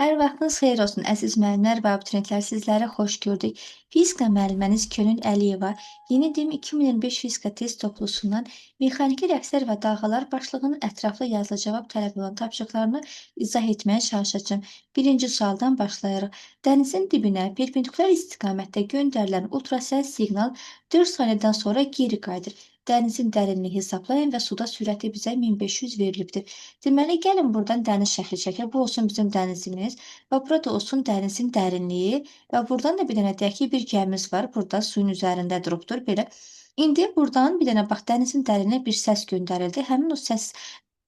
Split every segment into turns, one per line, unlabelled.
Hər vaxtınız xeyir olsun, əziz müəllimlər və abituriyentlər. Sizləri xoş gördük. Fizika müəlliməniz Könül Əliyeva yeni DİM 2025 fizika test toplusundan mexaniki rəqslər və dalğalar başlığının ətraflı yazılı cavab tələb olan tapşırıqlarını izah etməyə çalışacağım. Birinci sualdan başlayırıq. Dənizin dibinə perpendikulyar istiqamətdə göndərilən ultrasəs siqnal 4 saniyədən sonra geri qayıdır. Dənizin dərinliyi hesablayın və suda sürəti bizə 1500 verilibdir. Deməli, gəlin buradan dəniz şəkli çəkək. Bu olsun bizim dənizimiz və burada olsun dənizin dərinliyi və buradan da bir dənə deyək ki, bir gəmimiz var. Burada suyun üzərində durubdur belə. İndi buradan bir dənə bax dənizin dərinlinə bir səs göndərildi. Həmin o səs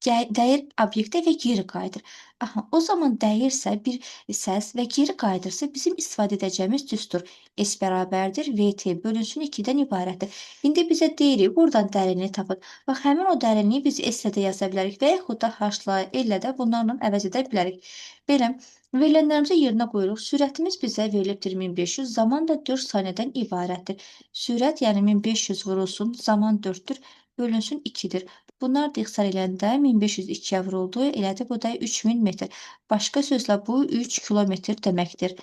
dəyir obyektə və geri qayıdır. Aha, o zaman dəyirsə bir səs və geri qayıdırsa bizim istifadə edəcəyimiz düstur S bərabərdir VT bölünsün 2-dən ibarətdir. İndi bizə deyirik, buradan dərinliyi tapın. Bax, həmin o dərinliyi biz S-lə də yaza bilərik və yaxud da H-la, L-lə də bunlarla əvəz edə bilərik. Belə, verilənlərimizi yerinə qoyuruq. Sürətimiz bizə verilibdir 1500, zaman da 4 saniyədən ibarətdir. Sürət, yəni 1500 vurulsun, zaman 4-dür, bölünsün 2-dir. Bunlar da ixtisar eləndə 1500 2-yə vuruldu, elədi bu da 3000 metr. Başqa sözlə bu 3 kilometr deməkdir.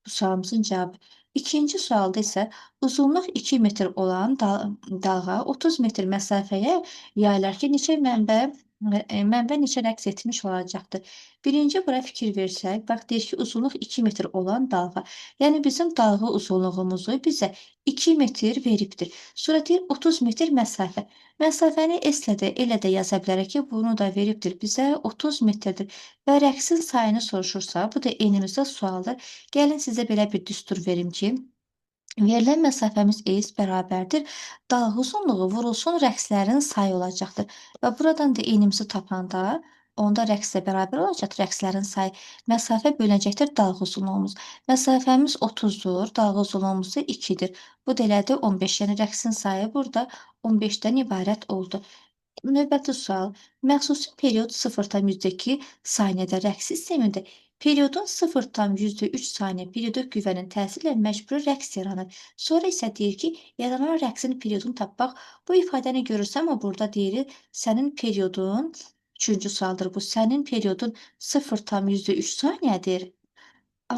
Bu sualımızın cavabı. İkinci sualda isə uzunluq 2 metr olan dalğa 30 metr məsafəyə yayılarkən neçə mənbə neçə rəqs etmiş olacaqdır. Birinci bura fikir versək, bax deyir ki, uzunluq 2 metr olan dalğa. Yəni bizim dalğa uzunluğumuzu bizə 2 metr veribdir. Sonra deyir 30 metr məsafə. Məsafəni S-lə də, L-lə də yaza bilərək ki, bunu da veribdir bizə 30 metrdir. Və rəqsin sayını soruşursa, bu da eynilikdə sualdır. Gəlin sizə belə bir düstur verim ki, verilən məsafəmiz S bərabərdir. Dalğa uzunluğu vurulsun rəqslərin sayı olacaqdır. Və buradan da enimizi tapanda, onda rəqslə bərabər olacaq rəqslərin sayı. Məsafə bölünəcəkdir dalğa uzunluğumuz. Məsafəmiz 30-dur, dalğa uzunluğumuz da 2-dir. Bu da elədi 15, yəni rəqsin sayı burada 15-dən ibarət oldu. Növbəti sual. Məxsusi period 0,2 saniyədə rəqs sistemində periodun 0,3 saniyə periyodik qüvvənin təsiri ilə məcburi rəqs yaranır. Sonra isə deyir ki, yaranan rəqsin periodunu tap. Bax, bu ifadəni görürsən, amma burada deyir, sənin periodun, üçüncü sualdır bu, sənin periodun 0,3 saniyədir.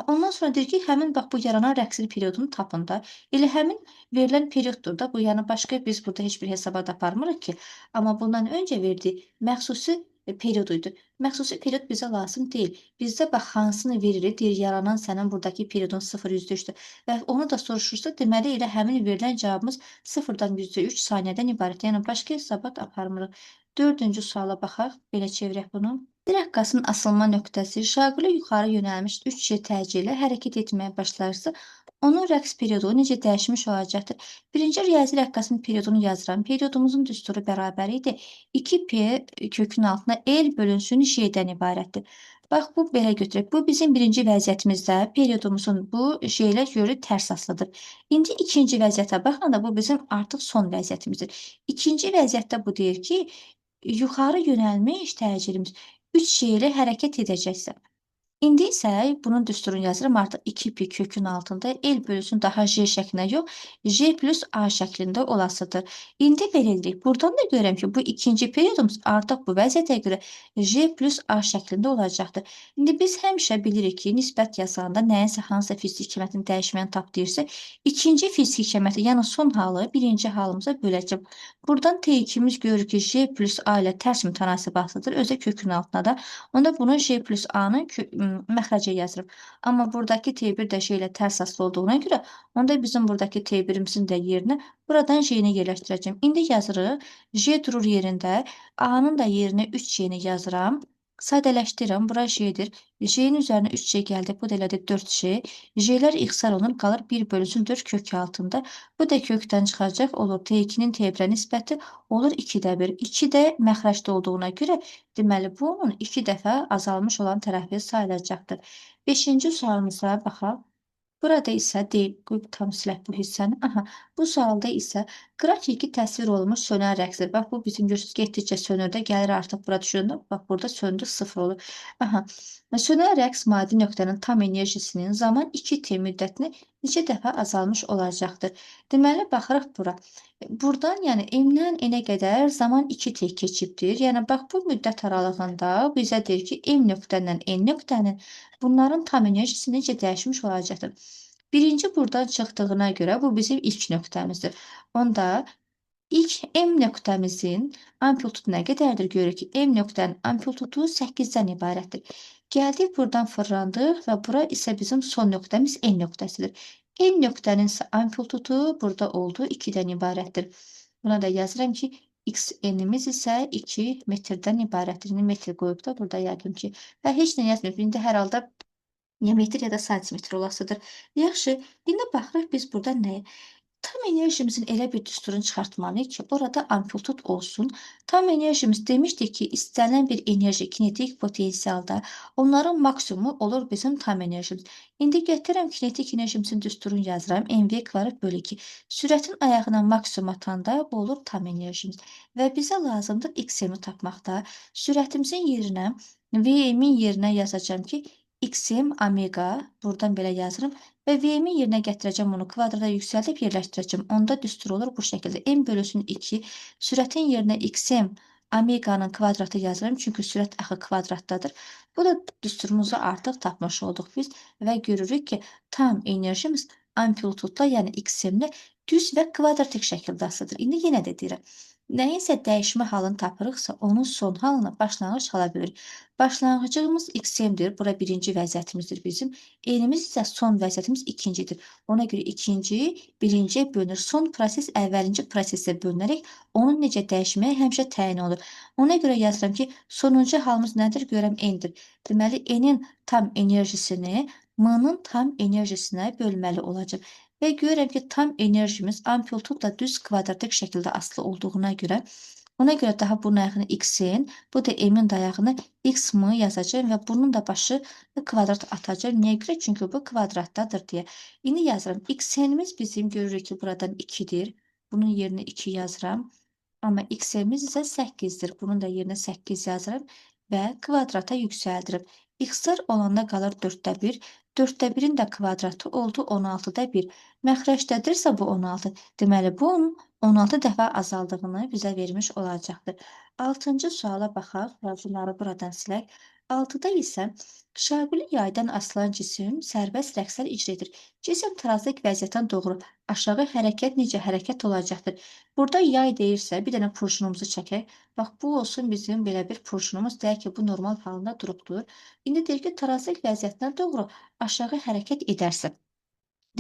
Ondan sonra deyir ki, həmin bax bu yaranan rəqsin periodunu tapın da. Elə həmin verilən perioddur da bu. Yəni başqa biz burada heç bir hesabat aparmırıq ki. Amma bundan öncə verdiyi məxsusi period idi. Məxsusi period bizə lazım deyil. Bizdə bax hansını veririk? Deyir yaranan sənin buradakı periodun 0,3-dür. Və onu da soruşursa, deməli elə həmin verilən cavabımız 0,3 saniyədən ibarət. Yəni başqa hesabat aparmırıq. Dördüncü suala baxaq. Belə çevirək bunu. Bir rəqqasın asılma nöqtəsi şaquli yuxarı yönəlmiş 3C tərcih ilə hərəkət etməyə başlarsa, onun rəqs periodu necə dəyişmiş olacaqdır? Birinci riyazi rəqqasın periodunu yazıram. Periodumuzun düsturu bərabər idi. 2P kökün altına L bölünsün J-dən ibarətdir. Bax, bu belə götürək. Bu bizim birinci vəziyyətimizdə periodumuzun bu şeylə görə tərs asılıdır. İndi ikinci vəziyyətə baxanda bu bizim artıq son vəziyyətimizdir. İkinci vəziyyətdə bu deyir ki, yuxarı yönəlmiş təcilimiz 3 şey ilə hərəkət edəcəksə. İndi isə bunun düsturunu yazıram. Artıq 2pi kökün altında L bölünsün daha J şəklində yox, J plus A şəklində olasıdır. İndi belə edirik. Buradan da görürəm ki, bu ikinci periodumuz artıq bu vəziyyətə görə J plus A şəklində olacaqdır. İndi biz həmişə bilirik ki, nisbət yazanda nəyinsə hansısa fiziki qiymətin dəyişməni tap deyirsə, ikinci fiziki qiyməti, yəni son halı birinci halımıza böləcəm. Buradan T2-miz görür ki, J plus A ilə tərs mütənasibatlıdır. Özə kökün altına da. Onda bunu J plus A-nın məxrəcə yazırım. Amma buradakı T1 də J ilə tərs asılı olduğuna görə, onda bizim buradakı T1-imizin də yerinə buradan J-ni yerləşdirəcəm. İndi yazırıq. J durur yerində. A-nın da yerinə 3 J-ni yazıram. Sadələşdirirəm. Bura J-dir. J-nin üzərinə 3 J gəldi. Bu da elədi 4 J. J-lər ixtisar olunur. Qalır 1 bölünsün 4 kök altında. Bu da kökdən çıxacaq. Olur T2-nin T1-ə nisbəti olur 2-də 1. 2 də məxrəcdə olduğuna görə deməli, bu onun 2 dəfə azalmış olan tərəfi sayılacaqdır. 5-ci sualımıza baxaq. Burada isə deyil, tam silək bu hissəni. Aha, bu sualda isə qrafiki təsvir olunmuş sönən rəqsdir. Bax, bu bizim görürsünüz, getdikcə sönürdə, gəlir artıq bura düşüründə, bax, burada söndü, 0 olur. Aha, sönən rəqs maddi nöqtənin tam enerjisinin zaman 2T müddətini neçə dəfə azalmış olacaqdır. Deməli, baxırıq bura. Burdan, yəni M-dən N-ə qədər zaman 2t keçibdir. Yəni bax bu müddət aralığında bizə deyir ki, M nöqtədən N nöqtənin bunların tam enerjisi necə dəyişmiş olacaqdır. Birinci buradan çıxdığına görə bu bizim ilk nöqtəmizdir. Onda İlk M nöqtəmizin amplitudu nə qədərdir? Görürük ki, M nöqtənin amplitudu 8-dən ibarətdir. Gəldik buradan fırlandıq və bura isə bizim son nöqtəmiz N nöqtəsidir. N nöqtənin isə amplitudu burada oldu 2-dən ibarətdir. Buna da yazıram ki, x n-imiz isə 2 metrdən ibarətdir. İndi metr qoyub da burada yəqin ki, və heç nə yazmıyıq. İndi hər halda ya metr ya da santimetr olasıdır. Yaxşı, indi baxırıq biz burada nəyə? Tam enerjimizin elə bir düsturunu çıxartmalıyıq ki, orada amplitud olsun. Tam enerjimiz demişdik ki, istənilən bir enerji kinetik potensialda onların maksimumu olur bizim tam enerjimiz. İndi gətirəm kinetik enerjimizin düsturunu yazıram. mv kvadrat bölü 2. Sürətin ayağına maksimum atanda bu olur tam enerjimiz. Və bizə lazımdır x-mi tapmaqda. Sürətimizin yerinə Vm-in yerinə yazacağam ki, x-m omega, buradan belə yazırım. Və V-min yerinə gətirəcəm onu kvadrata yüksəldib yerləşdirəcəm. Onda düstur olur bu şəkildə. M bölüsün 2, sürətin yerinə xm omeganın kvadratı yazıram. Çünki sürət axı kvadratdadır. Bu da düsturumuzu artıq tapmış olduq biz və görürük ki, tam enerjimiz amplitudla, yəni xm-lə düz və kvadratik şəkildə asılıdır. İndi yenə də deyirəm. Nəyinsə dəyişmə halını tapırıqsa, onun son halına başlanğıc hala bölürük. Başlanğıcımız xm-dir. Bura birinci vəziyyətimizdir bizim. N-imiz isə son vəziyyətimiz ikincidir. Ona görə ikinci birinciyə bölünür. Son proses əvvəlinci prosesə bölünərək onun necə dəyişməyi həmişə təyin olur. Ona görə yazıram ki, sonuncu halımız nədir? Görəm N-dir. Deməli, N-in tam enerjisini M-nın tam enerjisinə bölməli olacaq. Və görürəm ki, tam enerjimiz amplitudla düz kvadratik şəkildə asılı olduğuna görə, ona görə daha bunun ayağını x-in, bu da m-in dayağını x-mi yazacağım və bunun da başı kvadrat atacağım. Niyə görə? Çünki bu kvadratdadır deyə. İndi yazıram. X-n'imiz bizim görürük ki, buradan 2-dir. Bunun yerinə 2 yazıram. Amma x-imiz isə 8-dir. Bunun da yerinə 8 yazıram və kvadrata yüksəldirəm. X-lar olanda qalır 4-də 1. 4-də 1-in də kvadratı oldu 16-da 1. Məxrəcdədirsə bu 16. Deməli, bu 16 dəfə azaldığını bizə vermiş olacaqdır. 6-cı suala baxaq və bunları buradan silək. 6-da isə şaquli yaydan asılan cisim sərbəst rəqslər icra edir. Cisim tarazlıq vəziyyətdən doğru aşağı hərəkət necə hərəkət olacaqdır? Burada yay deyirsə, bir dənə purşunumuzu çəkək. Bax, bu olsun bizim belə bir purşunumuz. Deyək ki, bu normal halında durubdur. İndi deyir ki, tarazlıq vəziyyətinə doğru aşağı hərəkət edərsə.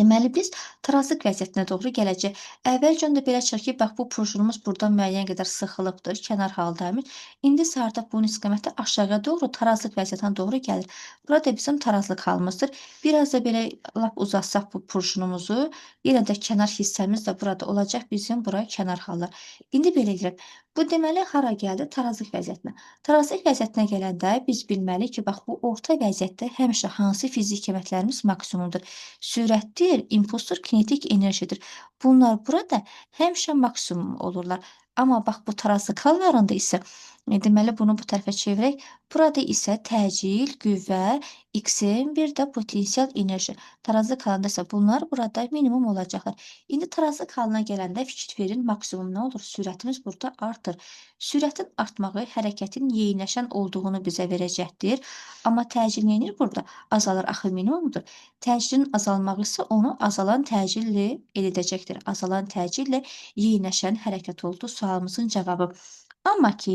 Deməli, biz tarazlıq vəziyyətinə doğru gələcək. Əvvəlcə onda belə çıxır ki, bax, bu purşunumuz buradan müəyyən qədər sıxılıbdır, kənar haldaymış. İndi isə artıq bunun istiqaməti aşağıya doğru, tarazlıq vəziyyətinə doğru gəlir. Burada bizim tarazlıq halımızdır. Biraz da belə lap uzatsaq bu purşunumuzu, yenə də kənar hissəmiz də burada olacaq bizim bura kənar hallar. İndi belə edirəm. Bu deməli, hara gəldi? Tarazlıq vəziyyətinə. Tarazlıq vəziyyətinə gələndə biz bilməliyik ki, bax, bu orta vəziyyətdə həmişə hansı fiziki qiymətlərimiz maksimumdur? Sürətdir, impulsdur, kinetik enerjidir. Bunlar burada həmişə maksimum olurlar. Amma bax bu tarazlıq hallarında isə deməli bunu bu tərəfə çevirək. Burada isə təcil, qüvvə, x-in, bir də potensial enerji. Tarazlıq halında isə bunlar burada minimum olacaqlar. İndi tarazlıq halına gələndə fikir verin, maksimum nə olur? Sürətimiz burada artır. Sürətin artmağı hərəkətin yeyinləşən olduğunu bizə verəcəkdir. Amma təcil nə edir burada? Azalır, axı minimumdur. Təcilin azalmağı isə onu azalan təcillə əldə edəcəkdir. Azalan təcillə yeyinləşən hərəkət oldu sualımızın cavabı. Amma ki,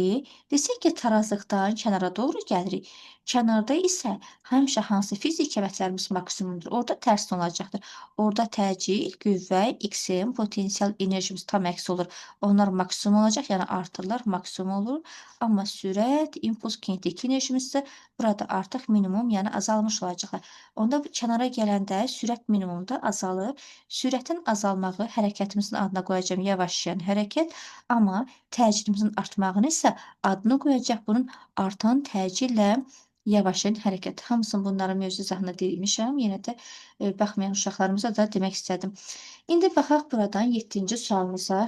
desək ki, tarazlıqdan kənara doğru gəlirik. Kənarda isə həmişə hansı fiziki qiymətlərimiz maksimumdur? Orada tərs olacaqdır. Orada təcil, qüvvə, x-in, potensial enerjimiz tam əksi olur. Onlar maksimum olacaq, yəni artırlar maksimum olur. Amma sürət, impuls, kinetik enerjimiz isə burada artıq minimum, yəni azalmış olacaqlar. Onda bu kənara gələndə sürət minimumda azalır. Sürətin azalmağı hərəkətimizin adına qoyacağım yavaşlayan hərəkət, amma təcridimizin artmağını isə adını qoyacaq bunun artan təcillə yavaşlayan hərəkət. Hamısını bunların mövzu izahında demişəm. Yenə də baxmayan uşaqlarımıza da demək istədim. İndi baxaq buradan 7-ci sualımıza.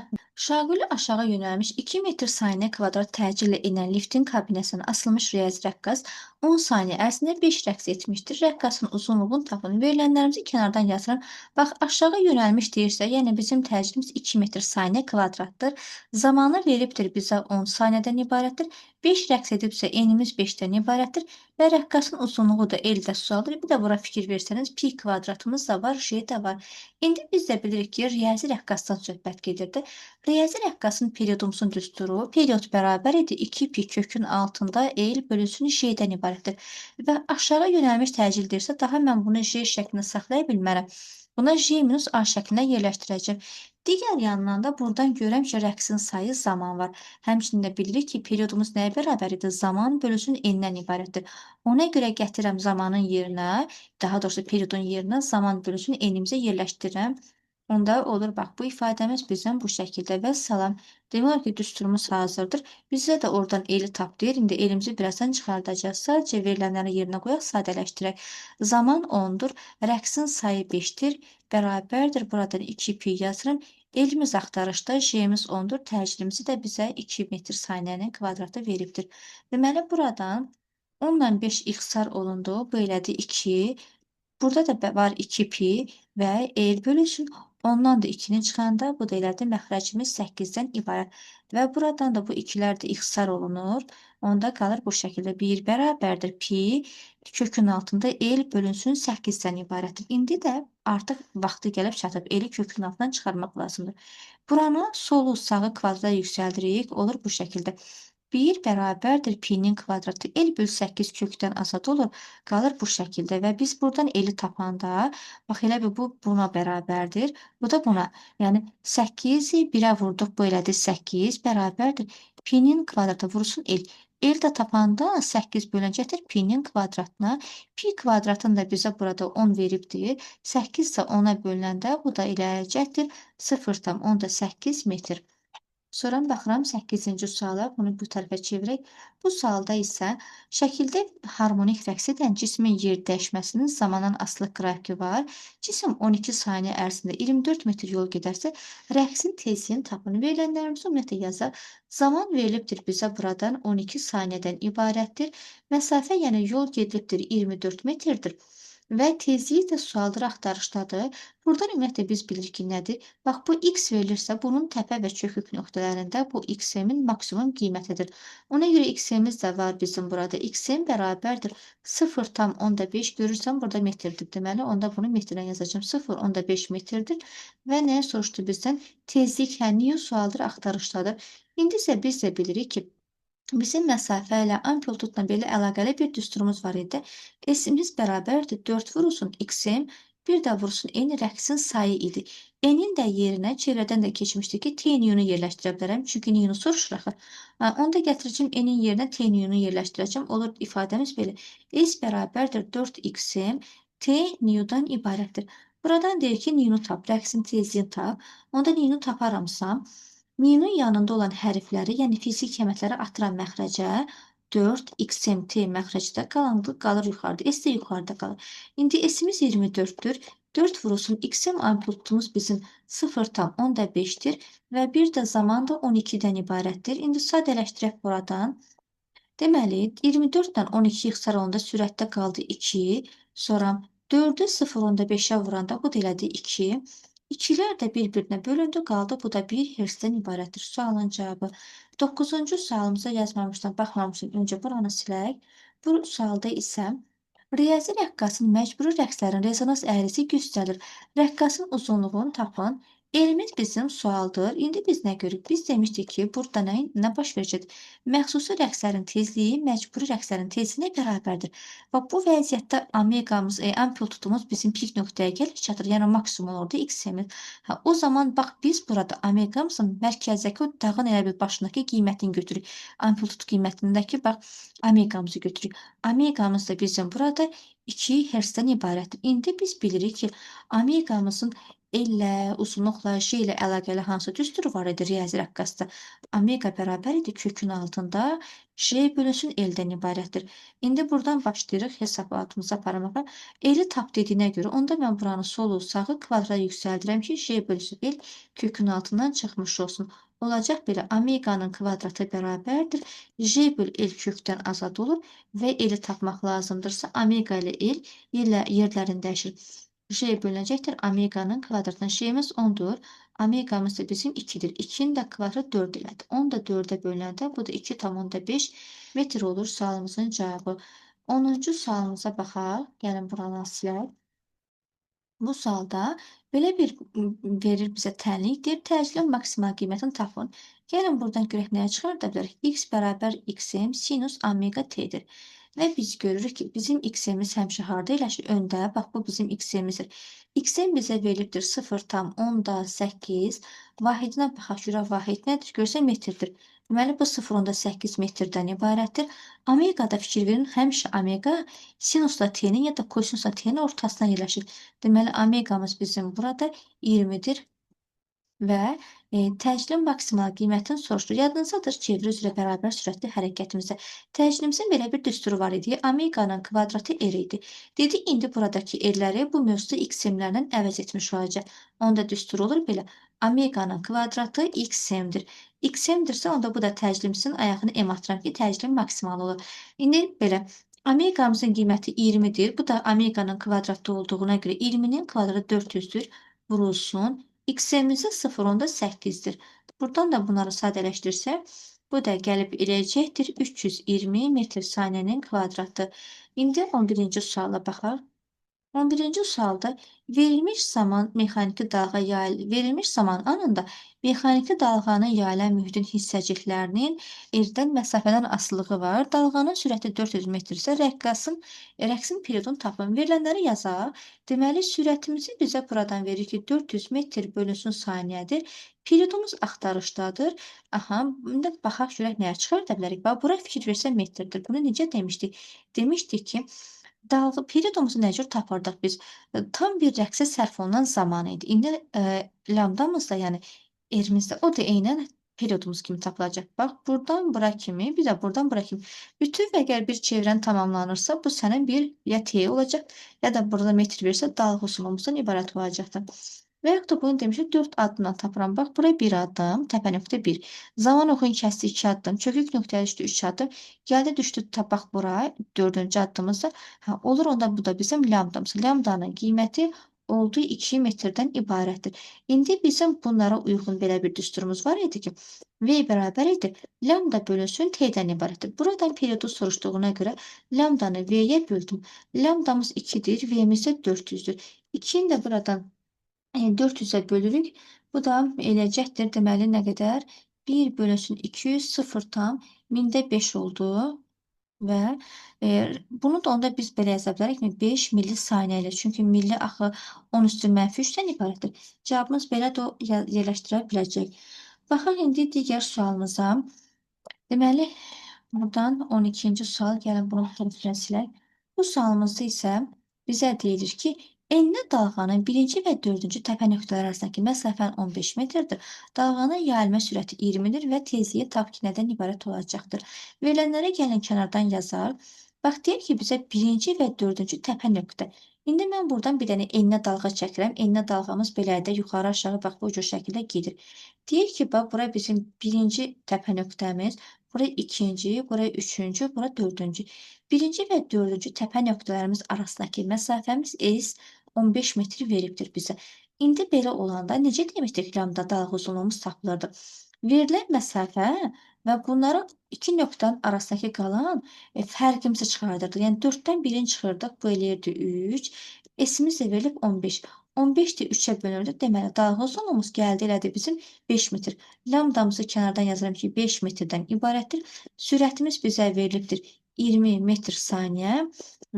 Şaquli aşağı yönəlmiş 2 metr saniyə kvadrat təcillə enən liftin kabinəsinə asılmış riyazi rəqqas 10 saniyə ərzində 5 rəqs etmişdir. Rəqqasın uzunluğunu tapın. Verilənlərimizi kənardan yazıram. Bax, aşağı yönəlmiş deyirsə, yəni bizim təcrübəmiz 2 metr saniyə kvadratdır. Zamanı veribdir bizə 10 saniyədən ibarətdir. 5 rəqs edibsə, enimiz 5-dən ibarətdir və rəqqasın uzunluğu da eldə sualdır. Bir də bura fikir versəniz, pi kvadratımız da var, j də var. İndi biz də bilirik ki, riyazi rəqqasdan söhbət gedirdi. Riyazi rəqqasın periodumuzun düsturu, period bərabər idi 2 pi kökün altında el bölünsün j-dən ibarətdir. Və aşağı yönəlmiş təcil deyirsə, daha mən bunu j şəklində saxlaya bilmərəm. Buna j minus a şəklində yerləşdirəcəm. Digər yandan da buradan görürəm ki, rəqsin sayı zaman var. Həmçinin də bilirik ki, periodumuz nəyə bərabər idi? Zaman bölünsün n-dən ibarətdir. Ona görə gətirəm zamanın yerinə, daha doğrusu periodun yerinə zaman bölünsün n-imizi yerləşdirirəm. Onda olur, bax, bu ifadəmiz bizim bu şəkildə və salam. Demək olar ki, düsturumuz hazırdır. Bizə də oradan eli tap deyir. İndi elimizi birazdan çıxardacağız. Sadəcə verilənləri yerinə qoyaq, sadələşdirək. Zaman 10-dur, rəqsin sayı 5-dir, bərabərdir. Buradan 2 pi yazıram. Elimiz axtarışda j-miz 10-dur. Təcrübəmizi də bizə 2 metr saniyənin kvadratı veribdir. Deməli, buradan 10 ilə 5 ixtisar olundu. Bu elədi 2. Burada da var 2 pi və el bölünsün. Ondan da 2-ni çıxanda bu da elədi məxrəcimiz 8-dən ibarət. Və buradan da bu 2-lər də ixtisar olunur. Onda qalır bu şəkildə 1 bərabərdir pi kökün altında el bölünsün 8-dən ibarətdir. İndi də artıq vaxtı gəlib çatıb. Eli kökün altından çıxarmaq lazımdır. Buranı solu sağı kvadrata yüksəldirik. Olur bu şəkildə. 1 bərabərdir pi-nin kvadratı. El böl 8 kökdən azad olur. Qalır bu şəkildə və biz buradan eli tapanda, bax elə bir bu buna bərabərdir. Bu da buna. Yəni 8-i 1-ə vurduq, bu elədi 8 bərabərdir. Pi-nin kvadratı vursun el. El də tapanda 8 bölünəcəkdir pi-nin kvadratına. Pi kvadratını da bizə burada 10 veribdir. 8 də 10-a bölünəndə bu da eləyəcəkdir 0,8 metr. Sonra baxıram 8-ci suala, bunu bu tərəfə çevirək. Bu sualda isə şəkildə harmonik rəqs edən cismin yer dəyişməsinin zamandan asılı qrafiki var. Cisim 12 saniyə ərzində 24 metr yol gedərsə, rəqsin tezliyini tapın. Verilənlərimizi ümumiyyətlə yazaq. Zaman verilibdir bizə buradan 12 saniyədən ibarətdir. Məsafə, yəni yol gedilibdir 24 metrdir. Və tezliyi də sualdır, axtarışdadır. Buradan ümumiyyətlə biz bilirik ki, nədir? Bax, bu x verilirsə, bunun təpə və çökük nöqtələrində bu x-in maksimum qiymətidir. Ona görə x-imiz də var bizim burada. X-in bərabərdir 0,5 görürsən, burada metrdir. Deməli, onda bunu metrlə yazacağım. 0,5 metrdir. Və nəyə soruşdu bizdən? Tezlik, hə, niyə sualdır, axtarışdadır. İndi isə biz də bilirik ki, bizim məsafə ilə amplitudla belə əlaqəli bir düsturumuz var idi. S-imiz bərabərdir 4 vurulsun x-im, bir də vurulsun n rəqsin sayı idi. N-in də yerinə çevrədən də keçmişdi ki, t-niyonu yerləşdirə bilərəm. Çünki niyonu soruşur axı. Onda gətirəcəm n-in yerinə t-niyonu yerləşdirəcəm. Olur ifadəmiz belə. S bərabərdir 4x-im, t-niyondan ibarətdir. Buradan deyir ki, niyonu tap, rəqsin tezliyini tap. Onda niyonu taparamsa, niyonun yanında olan hərfləri, yəni fiziki əməkləri atıram məxrəcə. 4, xmt məxrəcdə qalır yuxarıda. S də yuxarıda qalır. İndi S-imiz 24-dür. 4 vurulsun x-im amplitudumuz bizim 0,5-dir və bir də zaman da 12-dən ibarətdir. İndi sadələşdirək buradan. Deməli, 24-dən 12 ixtisar olanda sürətdə qaldı 2, sonra 4-ü 0,5-ə vuranda bu da elədi 2. 2-lər də bir-birinə bölündü, qaldı. Bu da 1 hertzdən ibarətdir. Sualın cavabı. 9-cu sualımıza yazmamışdan, baxmamışdan öncə buranı silək. Bu sualda isə riyazi rəqqasın məcburi rəqslərin rezonans əhrisi göstərilir. Rəqqasın uzunluğunu tapın. Elimiz bizim sualdır. İndi biz nə görürük? Biz demişdik ki, burada nə baş verəcəkdir? Məxsusi rəqslərin tezliyi məcburi rəqslərin tezliyinə bərabərdir. Və bu vəziyyətdə omeqamız, amplitudumuz bizim pik nöqtəyə gəlir, çatır. Yəni maksimum orada x-imiz. O zaman bax biz burada omeqamızın mərkəzdəki o dağın elə bir başındakı qiymətini götürürük. Amplitud qiymətindəki bax omeqamızı götürürük. Omeqamız da bizim burada 2 hertzdən ibarətdir. İndi biz bilirik ki, omeqamızın ellə, uzunluqla, j ilə əlaqəli hansı düsturu var idi riyazi rəqqasda? Omega bərabər idi kökün altında j bölünsün eldən ibarətdir. İndi buradan başlayırıq hesabatımızı aparmağa. Eli tap dediyinə görə, onda mən buranı solu sağı kvadrata yüksəldirəm ki, j bölünsün el kökün altından çıxmış olsun. olacaq belə: omeqanın kvadratı bərabərdir j bölü l kökdən azad olur və l-i tapmaq lazımdırsa, omeqa ilə l yerlərini dəyişir. J bölünəcəkdir omeqanın kvadratına. J-miz 10-dur. Omeqamız da bizim 2-dir. 2-nin də kvadratı 4 elədir. 10 da 4-ə bölünəndə bu da 2,5 metr olur sualımızın cavabı. 10-cu sualımıza baxaq. Gəlin buranı silək. Bu sualda belə bir verir bizə tənlik. Deyir, təcilin maksimal qiymətini tapın. Gəlin buradan görək nəyə çıxarda bilərik. X bərabər xm sinus omega t-dir. Və biz görürük ki, bizim xm-imiz həmişə harda yerləşir? Öndə. Bax, bu bizim xm-imizdir. Xm bizə verilibdir 0,8. Vahidinə baxaq, görək vahid nədir? Görsə metrdir. Deməli, bu 0,8 metrdən ibarətdir. Omega da fikir verin, həmişə omega sinusla t-nin ya da kosinusla t-nin ortasına yerləşir. Deməli, omeqamız bizim burada 20-dir və təcilin maksimal qiymətini soruşdur. Yadınızdadır, çeviri üzrə bərabər sürətli hərəkətimizdə təclimizin belə bir düsturu var idi. Omeqanın kvadratı r idi. Dedi, indi buradakı r-ləri bu mövzuda xm-lərlə əvəz etmiş olacaq. Onda düstur olur belə. Omeqanın kvadratı xm-dir. Xm-dirsə, onda bu da təclimizin ayağını m atıram ki, təclim maksimal olur. İndi belə. Omeqamızın qiyməti 20-dir. Bu da omeqanın kvadratda olduğuna görə 20-nin kvadratı 400-dür. Vurulsun. X'imizin 0,8'dir. Buradan da bunları sadələşdirsək, bu da gəlib eləyəcəkdir 320 metr saniyənin kvadratı. İndi 11-ci suala baxaq. 11-ci sualda verilmiş zaman mexaniki dalğa verilmiş zaman anında mexaniki dalğanın yayılan mühitin hissəciklərinin erdən məsafədən asılılığı var. Dalğanın sürəti 400 metrsə rəqsin periodunu tapın. Verilənləri yazaq. Deməli, sürətimizi bizə buradan verir ki, 400 metr bölünsün saniyədir. Periodumuz axtarışdadır. Aha, indi baxaq görək nəyə çıxarda bilərik. Bax, bura fikir versə metrdir. Bunu necə demişdik? Demişdik ki, periodumuzu nə cür tapardıq biz? Tam bir rəqsə sərf olunan zaman idi. İndi lambdamız da, yəni r-miz də o da eynən periodumuz kimi tapılacaq. Bax, buradan bura kimi, bir də buradan bura kimi. Bütün və əgər bir çevrən tamamlanırsa, bu sənin bir ya t olacaq, ya da burada metr versə dalğa uzunluğumuzdan ibarət olacaqdır. Və yaxud da bunu demişik, 4 addımdan tapıram. Bax, buraya 1 addım, təpə nöqtə 1. Zaman oxuyun kəsdi 2 addım, çökük nöqtəyə düşdü 3 addım. Gəldi düşdü tapaq bura, 4-cü addımızda. Hə, olur, onda bu da bizim lambdamız. Lambdanın qiyməti olduğu 2 metrdən ibarətdir. İndi bizim bunlara uyğun belə bir düsturumuz var idi ki, V bərabər idi. Lambda bölünsün T'dən ibarətdir. Buradan periodu soruşduğuna görə lambdanı V'yə böldüm. Lambdamız 2-dir, V'miz də 400-dür. 2-ni də buradan 400-ə bölürük. Bu da eləyəcəkdir. Deməli, nə qədər? 1 bölünsün 200, 0,5 oldu. Və bunu da onda biz belə yaza bilərikmi? 5 milli saniyə ilə. Çünki milli axı 10 üstü mənfi 3-dən ibarətdir. Cavabımız belə də yerləşdirə biləcək. Baxaq indi digər sualımıza. Deməli, buradan 12-ci sual. Gəlin bunu tərəfdən silək. Bu sualımızda isə bizə deyilir ki, enli dalğanın 1-ci və 4-cü təpə nöqtələri arasındakı məsafən 15 metrdir. Dalğanın yayılma sürəti 20-dir və tezliyi tap ki, nədən ibarət olacaqdır. Verilənlərə gəlin kənardan yazaq. Bax, deyir ki, bizə 1-ci və 4-cü təpə nöqtə. İndi mən buradan bir dənə enli dalğa çəkirəm. Enli dalğamız belədir, yuxarı aşağı bax, bu cür şəkildə gedir. Deyir ki, bax, bura bizim 1-ci təpə nöqtəmiz, bura 2-ci, bura 3-cü, bura 4-cü. 1-ci və 4-cü təpə nöqtələrimiz arasındakı məsafəmiz S 15 metr veribdir bizə. İndi belə olanda necə demişdik, lambda dalğa uzunluğumuz tapılırdı. Verilən məsafə və bunların iki nöqtənin arasındakı qalan fərqimizi çıxardırdıq. Yəni 4-dən 1-ini çıxırdıq, bu eləyirdi 3. S-imiz də verilib 15. 15 də 3-ə bölünürdü. Deməli, dalğa uzunluğumuz gəldi elədi bizim 5 metr. Lambdamızı kənardan yazıram ki, 5 metrdən ibarətdir. Sürətimiz bizə verilibdir 20 metr saniyə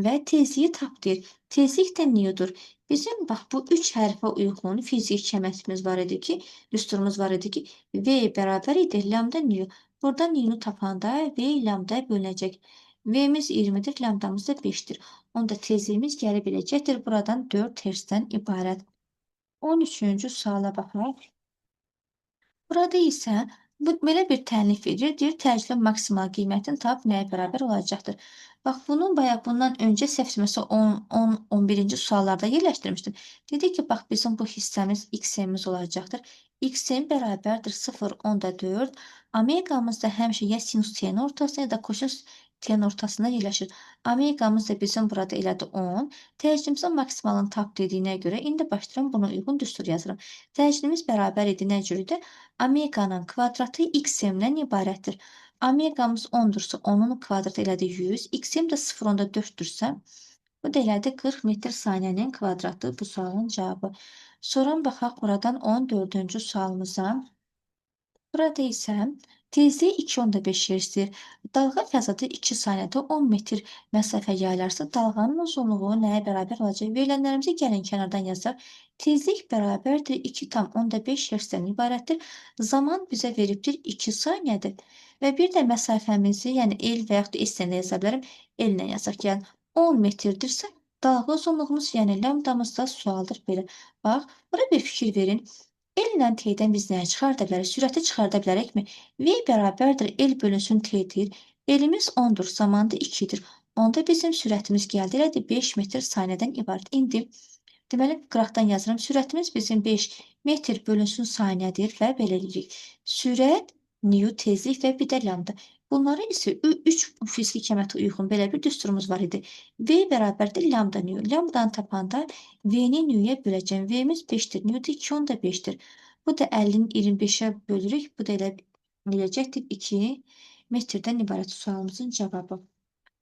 və tezliyi tap deyir. Tezlik də newdur. Bizim bax bu 3 hərfə uyğun fizik kəmətimiz var idi ki, düsturumuz var idi ki, V bərabər idi lambda new. Burada new'nu tapanda V lambda bölünəcək. V'miz 20-dir, lambdamız da 5-dir. Onda tezliyimiz gəlib biləcəkdir. Buradan 4 hertzdən ibarət. 13-cü suala baxaq. Burada isə Bu belə bir tənlif verir. Deyir, təcrübə maksimal qiymətin tap nəyə bərabər olacaqdır? Bax, bunu bayaq bundan öncə səhv etmirəmsə 11-ci suallarda yerləşdirmişdim. Dedi ki, bax bizim bu hissəmiz XM-imiz olacaqdır. XM bərabərdir 0,4. Omeqamız da həmişə ya sinus t-nin ortasında, ya da kosinus t-nin ortasında yerləşir. Omeqamız da bizim burada elədi 10. Təcrübəmizin maksimalını tap dediyinə görə indi başlayıram buna uyğun düstur yazıram. Təcrübəmiz bərabər idi nə cür idi? Omeqanın kvadratı XM-dən ibarətdir. Omeqamız 10-dursa, onun kvadratı elədi 100, XM də 0,4-dürsə, bu da elədi 40 metr saniyənin kvadratı bu sualın cavabı. Sonra baxaq buradan 14-cü sualımıza. Burada isə tezliyi 2,5 Hz-dir. Dalğa fəzadı 2 saniyədə 10 metr məsafə yayılarsa, dalğanın uzunluğu nəyə bərabər olacaq? Verilənlərimizi gəlin kənardan yazaq. Tezlik bərabərdir 2,5 Hz-dən ibarətdir. Zaman bizə veribdir 2 saniyədir. Və bir də məsafəmizi, yəni el və yaxud da S-lə yaza bilərəm. L-lə yazaq. Yəni 10 metrdirsə, dalğa uzunluğumuz, yəni lambdamız da sualdır belə. Bax, bura bir fikir verin. L ilə T-dən biz nəyi çıxarda bilərik? Sürəti çıxarda bilərikmi? V bərabərdir L bölünsün T-dir. L-imiz 10-dur, zaman da 2-dir. Onda bizim sürətimiz gəldi elədi 5 metr saniyədən ibarət. İndi deməli qıraqdan yazıram. Sürətimiz bizim 5 metr bölünsün saniyədir və belə eləyirik. Sürət, nyu, tezlik və bir də lambda. Bunları isə 3 fiziki kəmiyyətə uyğun belə bir düsturumuz var idi. V bərabərdir lambda nyu. Lambdanı tapanda V-ni nüyə böləcəm. V-miz 5-dir. Nyu da 2,5-dir. Bu da 50-ni 25-ə bölürük. Bu da elə eləyəcəkdir 2 metrdən ibarət sualımızın cavabı.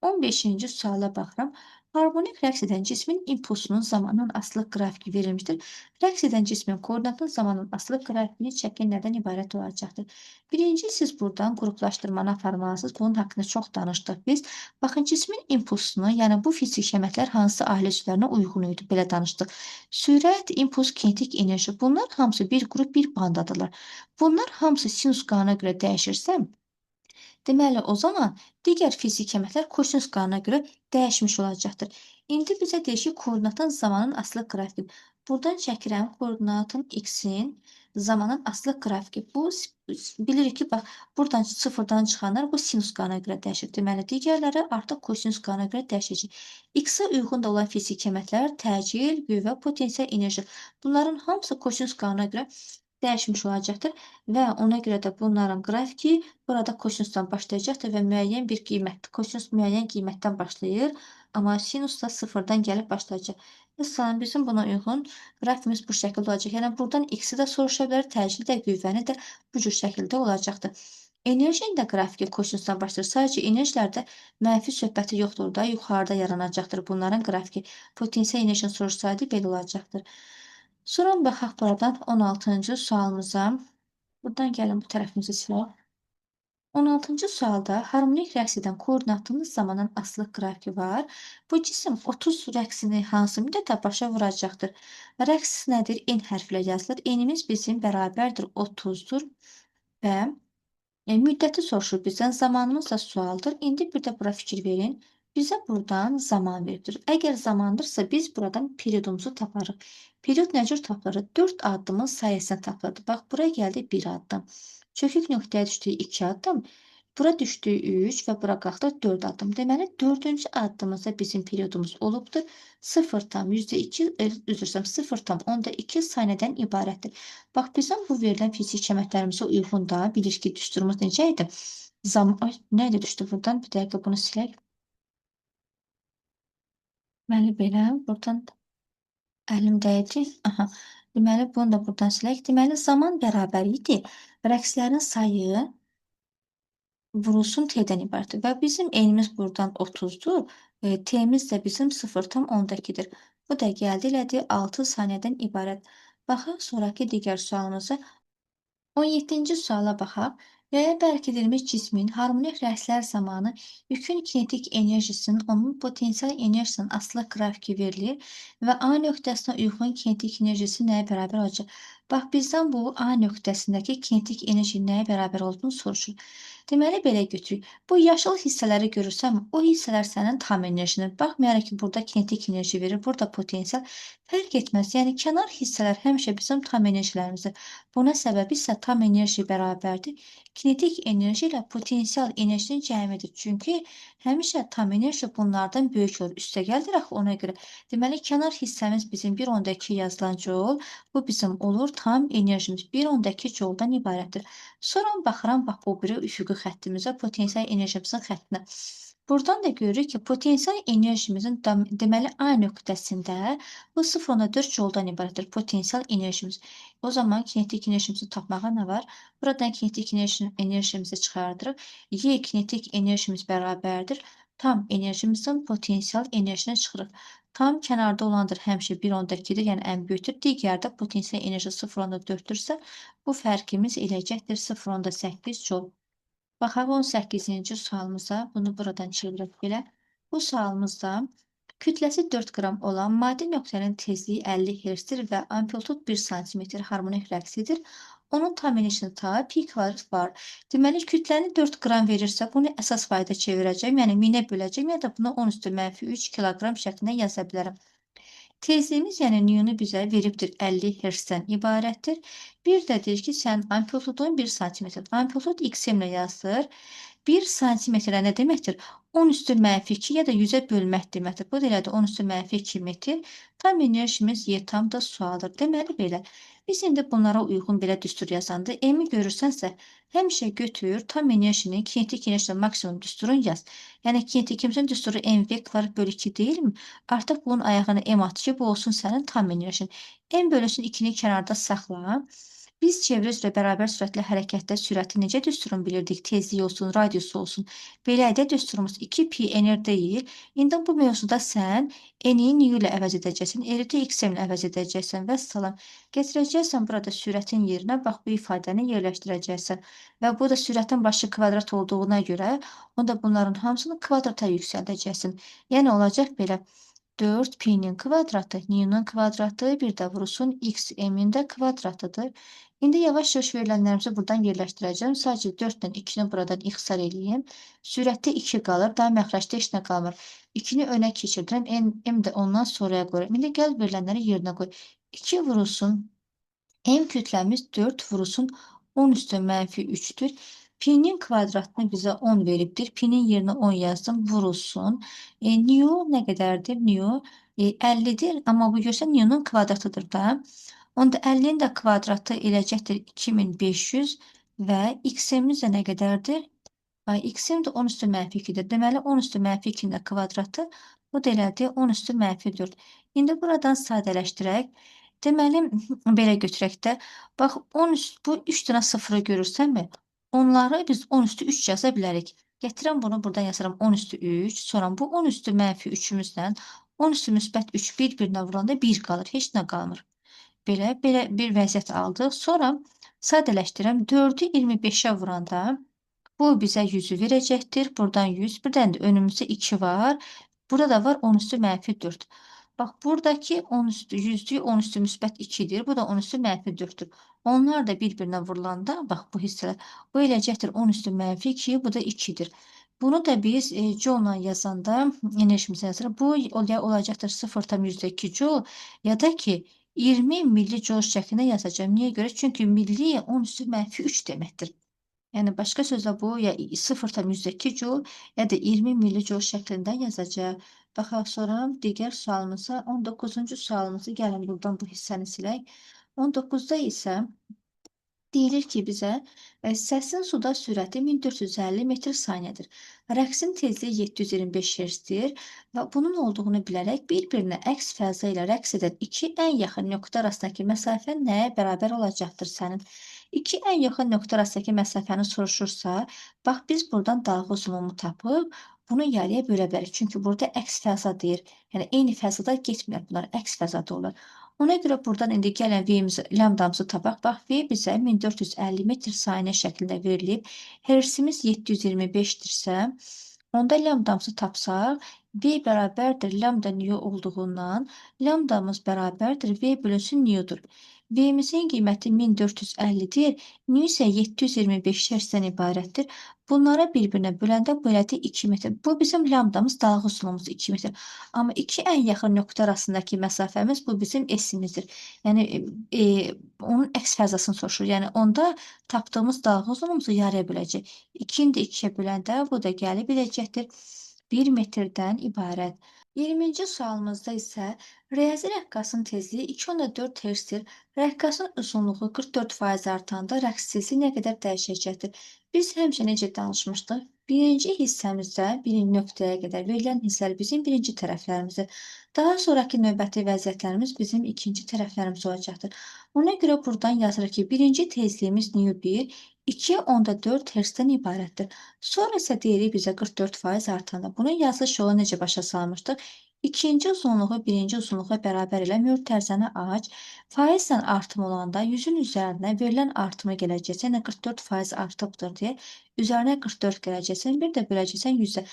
15-ci suala baxıram. Harmonik rəqs edən cismin impulsunun zamandan asılı qrafiki verilmişdir. Rəqs edən cismin koordinatının zamandan asılı qrafikini çəkin nədən ibarət olacaqdır? Birinci, siz buradan qruplaşdırmanı aparmalısınız. Bunun haqqında çox danışdıq biz. Baxın, cismin impulsunu, yəni bu fizik əməklər hansı ailə üzvlərinə uyğun idi? Belə danışdıq. Sürət, impuls, kinetik enerji. Bunlar hamısı bir qrup, bir bandadırlar. Bunlar hamısı sinus qanuna görə dəyişirsə, deməli, o zaman digər fiziki əməklər kosinus qanuna görə dəyişmiş olacaqdır. İndi bizə deyir ki, koordinatın zamanın asılı qrafiki. Buradan çəkirəm koordinatın x-in zamanın asılı qrafiki. Bu bilirik ki, bax, buradan sıfırdan çıxanlar bu sinus qanuna görə dəyişir. Deməli, digərləri artıq kosinus qanuna görə dəyişəcək. X-ə uyğun da olan fiziki əməklər təcil, qüvvə, potensial enerji. Bunların hamısı kosinus qanuna görə dəyişmiş olacaqdır və ona görə də bunların qrafiki burada kosinusdan başlayacaqdır və müəyyən bir qiymət, kosinus müəyyən qiymətdən başlayır, amma sinus da sıfırdan gəlib başlayacaq. Məsələn, bizim buna uyğun qrafikimiz bu şəkildə olacaq. Yəni, buradan x-i də soruşa bilər, təcili də, qüvvəni də bu cür şəkildə olacaqdır. Enerjinin də qrafiki kosinusdan başlayır. Sadəcə enerjilərdə mənfi söhbəti yoxdur da, yuxarıda yaranacaqdır bunların qrafiki. Potensial enerjini soruşsaydı belə olacaqdır. Sonra baxaq buradan 16-cı sualımıza. Buradan gəlin bu tərəfimizi silək. 16-cı sualda harmonik rəqs edən koordinatının zamanın asılı qrafiki var. Bu cisim 30 rəqsini hansı müddətə başa vuracaqdır? Rəqs nədir? N hərflə yazılır. N-imiz bizim bərabərdir 30-dur və müddəti soruşur bizdən. Zamanımız da sualdır. İndi bir də bura fikir verin. Bizə buradan zaman veribdir. Əgər zamandırsa, biz buradan periodumuzu taparıq. Period nə cür tapılır? 4 addımın sayəsində tapılır. Bax, bura gəldi 1 addım. Çökük nöqtəyə düşdü 2 addım. Bura düşdü 3 və bura qalxdı 4 addım. Deməli, 4-cü addımızda bizim periodumuz olubdur. 0,2, üzr istəyirəm, 0,2 saniyədən ibarətdir. Bax, bizdən bu verilən fizik əməklərimizə uyğun da bilir ki, düsturumuz necə idi? Ay, nə ilə düşdü buradan? Bir dəqiqə bunu silək. Deməli, belə, buradan əlim dəydi. Aha. Deməli, bunu da buradan silək. Deməli, zaman bərabər idi. Rəqslərin sayı vurulsun T-dən ibarətdir. Və bizim N-imiz buradan 30-dur. T-miz də bizim 0,2-dir. Bu da gəldi elədi 6 saniyədən ibarət. Baxaq sonraki digər sualımıza. 17-ci suala baxaq. Yaya bərk edilmiş cismin harmonik rəqslər zamanı yükün kinetik enerjisinin onun potensial enerjisinin asılı qrafiki verilir və A nöqtəsinə uyğun kinetik enerjisi nəyə bərabər olacaq? Bax, bizdən bu A nöqtəsindəki kinetik enerji nəyə bərabər olduğunu soruşur. Deməli, belə götürək. Bu yaşıl hissələri görürsənmi? O hissələr sənin tam enerjindir. Baxmayaraq ki, burada kinetik enerji verir, burada potensial. Fərq etməz. Yəni, kənar hissələr həmişə bizim tam enerjilərimizdir. Buna səbəbi isə tam enerji bərabərdir. Kinetik enerji ilə potensial enerjinin cəmidir. Çünki həmişə tam enerji bunlardan böyük olur. Üstəgəldir axı ona görə. Deməli, kənar hissəmiz bizim 1/2 yazılan joule. Bu bizim olur tam enerjimiz. 1/2 joule-dan ibarətdir. Sonra baxıram, bax, bu biri üfüqi xəttimizə, potensial enerjimizin xəttinə. Buradan da görürük ki, potensial enerjimizin deməli A nöqtəsində bu 0,4 joule-dan ibarətdir potensial enerjimiz. O zaman kinetik enerjimizi tapmağa nə var? Buradan kinetik enerjimizi çıxardırıq. Y kinetik enerjimiz bərabərdir. Tam enerjimizin potensial enerjinə çıxırıq. Tam kənarda olandır həmişə 1/2-dir, yəni ən böyükdür. Digərdə potensial enerji 0,4-dürsə, bu fərqimiz eləyəcəkdir 0,8 joule. Baxaq 18-ci sualımıza. Bunu buradan çevirək belə. Bu sualımızda kütləsi 4 qram olan maddi nöqtənin tezliyi 50 Hz-dir və amplitud 1 sm harmonik rəqsidir. Onun tam enerjisini tap, pi kvadrat var. Deməli, kütləni 4 qram verirsə, bunu əsas fayda çevirəcəm, yəni 1000-ə böləcəm, ya da buna 10⁻³ kiloqram şəklində yaza bilərəm. Tezliyimiz, yəni new'nu bizə veribdir 50 Hz-dən ibarətdir. Bir də deyir ki, sən amplitudun 1 sm. Amplitud xm-lə yazılır. 1 sm-ə nə deməkdir? 10⁻², ya da 100-ə bölmək deməkdir. Bu da elədir 10⁻²2 metr. Tam enerjimiz Y tam da sualdır. Deməli belə. Biz indi bunlara uyğun belə düstur yazanda, M-i görürsənsə, həmişə götür, tam enerjini, kinetik enerjinin maksimum düsturunu yaz. Yəni kinetikimizin düsturu mv kvadrat bölü 2 deyilmi? Artıq bunun ayağını M at ki, bu olsun sənin tam enerjin. M bölünsün 2-ni kənarda saxla. Biz çevrə üzrə bərabər sürətlə hərəkətdə sürəti necə düsturunu bilirdik? Tezliyi olsun, radiusu olsun. Belə də düsturumuz 2pi nr deyil. İndi bu mövzuda sən n-i nu ilə əvəz edəcəksən, r-i xm ilə əvəz edəcəksən və salam. Gətirəcəksən burada sürətin yerinə, bax bu ifadəni yerləşdirəcəksən. Və bu da sürətin başı kvadrat olduğuna görə, onda bunların hamısını kvadrata yüksəldəcəksən. Yəni olacaq belə. 4pi-nin kvadratı, nu-nun kvadratı, bir də vurulsun x-m-in də kvadratıdır. İndi yavaş-yavaş verilənlərimizi buradan yerləşdirəcəm. Sadəcə 4-dən 2-ni buradan ixtisar eləyim. Sürətdə 2 qalır, daha məxrəcdə heç nə qalmır. 2-ni önə keçirdirəm, m də ondan sonraya qoyuram. İndi gəl verilənləri yerinə qoy. 2 vurulsun, m kütləmiz 4 vurulsun 10⁻³ Pi-nin kvadratını bizə 10 veribdir. Pi-nin yerinə 10 yazdım, vurulsun. Nu nə qədərdir? Nu 50-dir, amma bu görsən nu-nun kvadratıdır da. Onda 50-nin də kvadratı eləcəkdir 2500 və x-imiz də nə qədərdir? X-im də 10⁻²-dir. Deməli, 10⁻²-nin də kvadratı, bu da elədir 10⁻4. İndi buradan sadələşdirək. Deməli, belə götürək də. Bax, 10 bu 3 dənə sıfırı görürsənmi? Onları biz 10⁻³ yaza bilərik. Gətirəm bunu buradan yazıram 10⁻3. Sonra bu 10⁻³ 10⁻³ bir-birinə vuranda 1 qalır. Heç nə qalmır. Belə bir vəziyyət aldıq. Sonra sadələşdirəm. 4-ü 25-ə vuranda bu bizə 100-ü verəcəkdir. Buradan 100. Bir dənə də önümüzdə 2 var. Burada da var 10⁻4. Bax, buradakı 100-lük 10⁻2-dir. Bu da 10⁻4-dür. Onlar da bir-birinə vurulanda, bax bu hissələr, bu eləcəkdir 10⁻2, bu da 2-dir. Bunu da biz joule-la yazanda enerjimizi yazırıq. Bu olacaqdır 0,2 joule, ya da ki 20 milli joule şəklində yazacağım. Niyə görə? Çünki milli 10⁻3 deməkdir. Yəni başqa sözlə bu ya 0,2 joule, ya da 20 milli joule şəklində yazacaq. Baxaq sonra digər sualımıza, 19-cu sualımızı gəlin buradan bu hissəni silək. 19-da isə deyilir ki, bizə səsin suda sürəti 1450 metr/saniyədir. Rəqsin tezliyi 725 Hz-dir və bunun olduğunu bilərək bir-birinə əks fəza ilə rəqs edən iki ən yaxın nöqtə arasındakı məsafə nəyə bərabər olacaqdır sənin? İki ən yaxın nöqtə arasındakı məsafəni soruşursa, bax biz buradan dalğa uzunluğunu tapıb bunu yarıya bölə bilərik. Çünki burada əks fəza deyir. Yəni eyni fəzada getmir bunlar, əks fəzada olur. Ona görə buradan indi gəlin V-mizi, lambdamızı tapaq. Bax, V bizə 1450 metr/saniyə şəklində verilib. Hertzimiz 725-dirsə, onda lambdamızı tapsaq, V bərabərdir lambda nu olduğundan, lambdamız bərabərdir V bölünsün nu'dur. V-imizin qiyməti 1450-dir, nu isə 725 şəxsdən ibarətdir. Bunlara bir-birinə böləndə bu elədi 2 metr. Bu bizim lambdamız, dalğa uzunluğumuz 2 metr. Amma iki ən yaxın nöqtə arasındakı məsafəmiz bu bizim S-imizdir. Yəni onun əks fəzasını soruşur. Yəni onda tapdığımız dalğa uzunluğumuzu yarıya böləcək. 2-ni də 2-yə böləndə bu da gəlib eləyəcəkdir 1 metrdən ibarət. 20-ci sualımızda isə riyazi rəqqasın tezliyi 2,4 Hz-dir. Rəqqasın uzunluğu 44% artanda rəqs tezliyi nə qədər dəyişəcəkdir? Biz həmişə necə danışmışdıq? Birinci hissəmizdə birinci nöqtəyə qədər verilən hissələr bizim birinci tərəflərimizdir. Daha sonraki növbəti vəziyyətlərimiz bizim ikinci tərəflərimiz olacaqdır. Ona görə buradan yazırıq ki, birinci tezliyimiz nu1 2,4 Hz-dən ibarətdir. Sonra isə deyirik bizə 44% artanda. Bunun yazılış yolu necə başa salmışdıq? İkinci uzunluğu birinci uzunluğa bərabər elə mötərizəni aç. Faizlə artım olanda 100-ün üzərinə verilən artımı gələcəksən, yəni 44% artıbdır deyə üzərinə 44 gələcəksən, bir də böləcəksən 100-ə.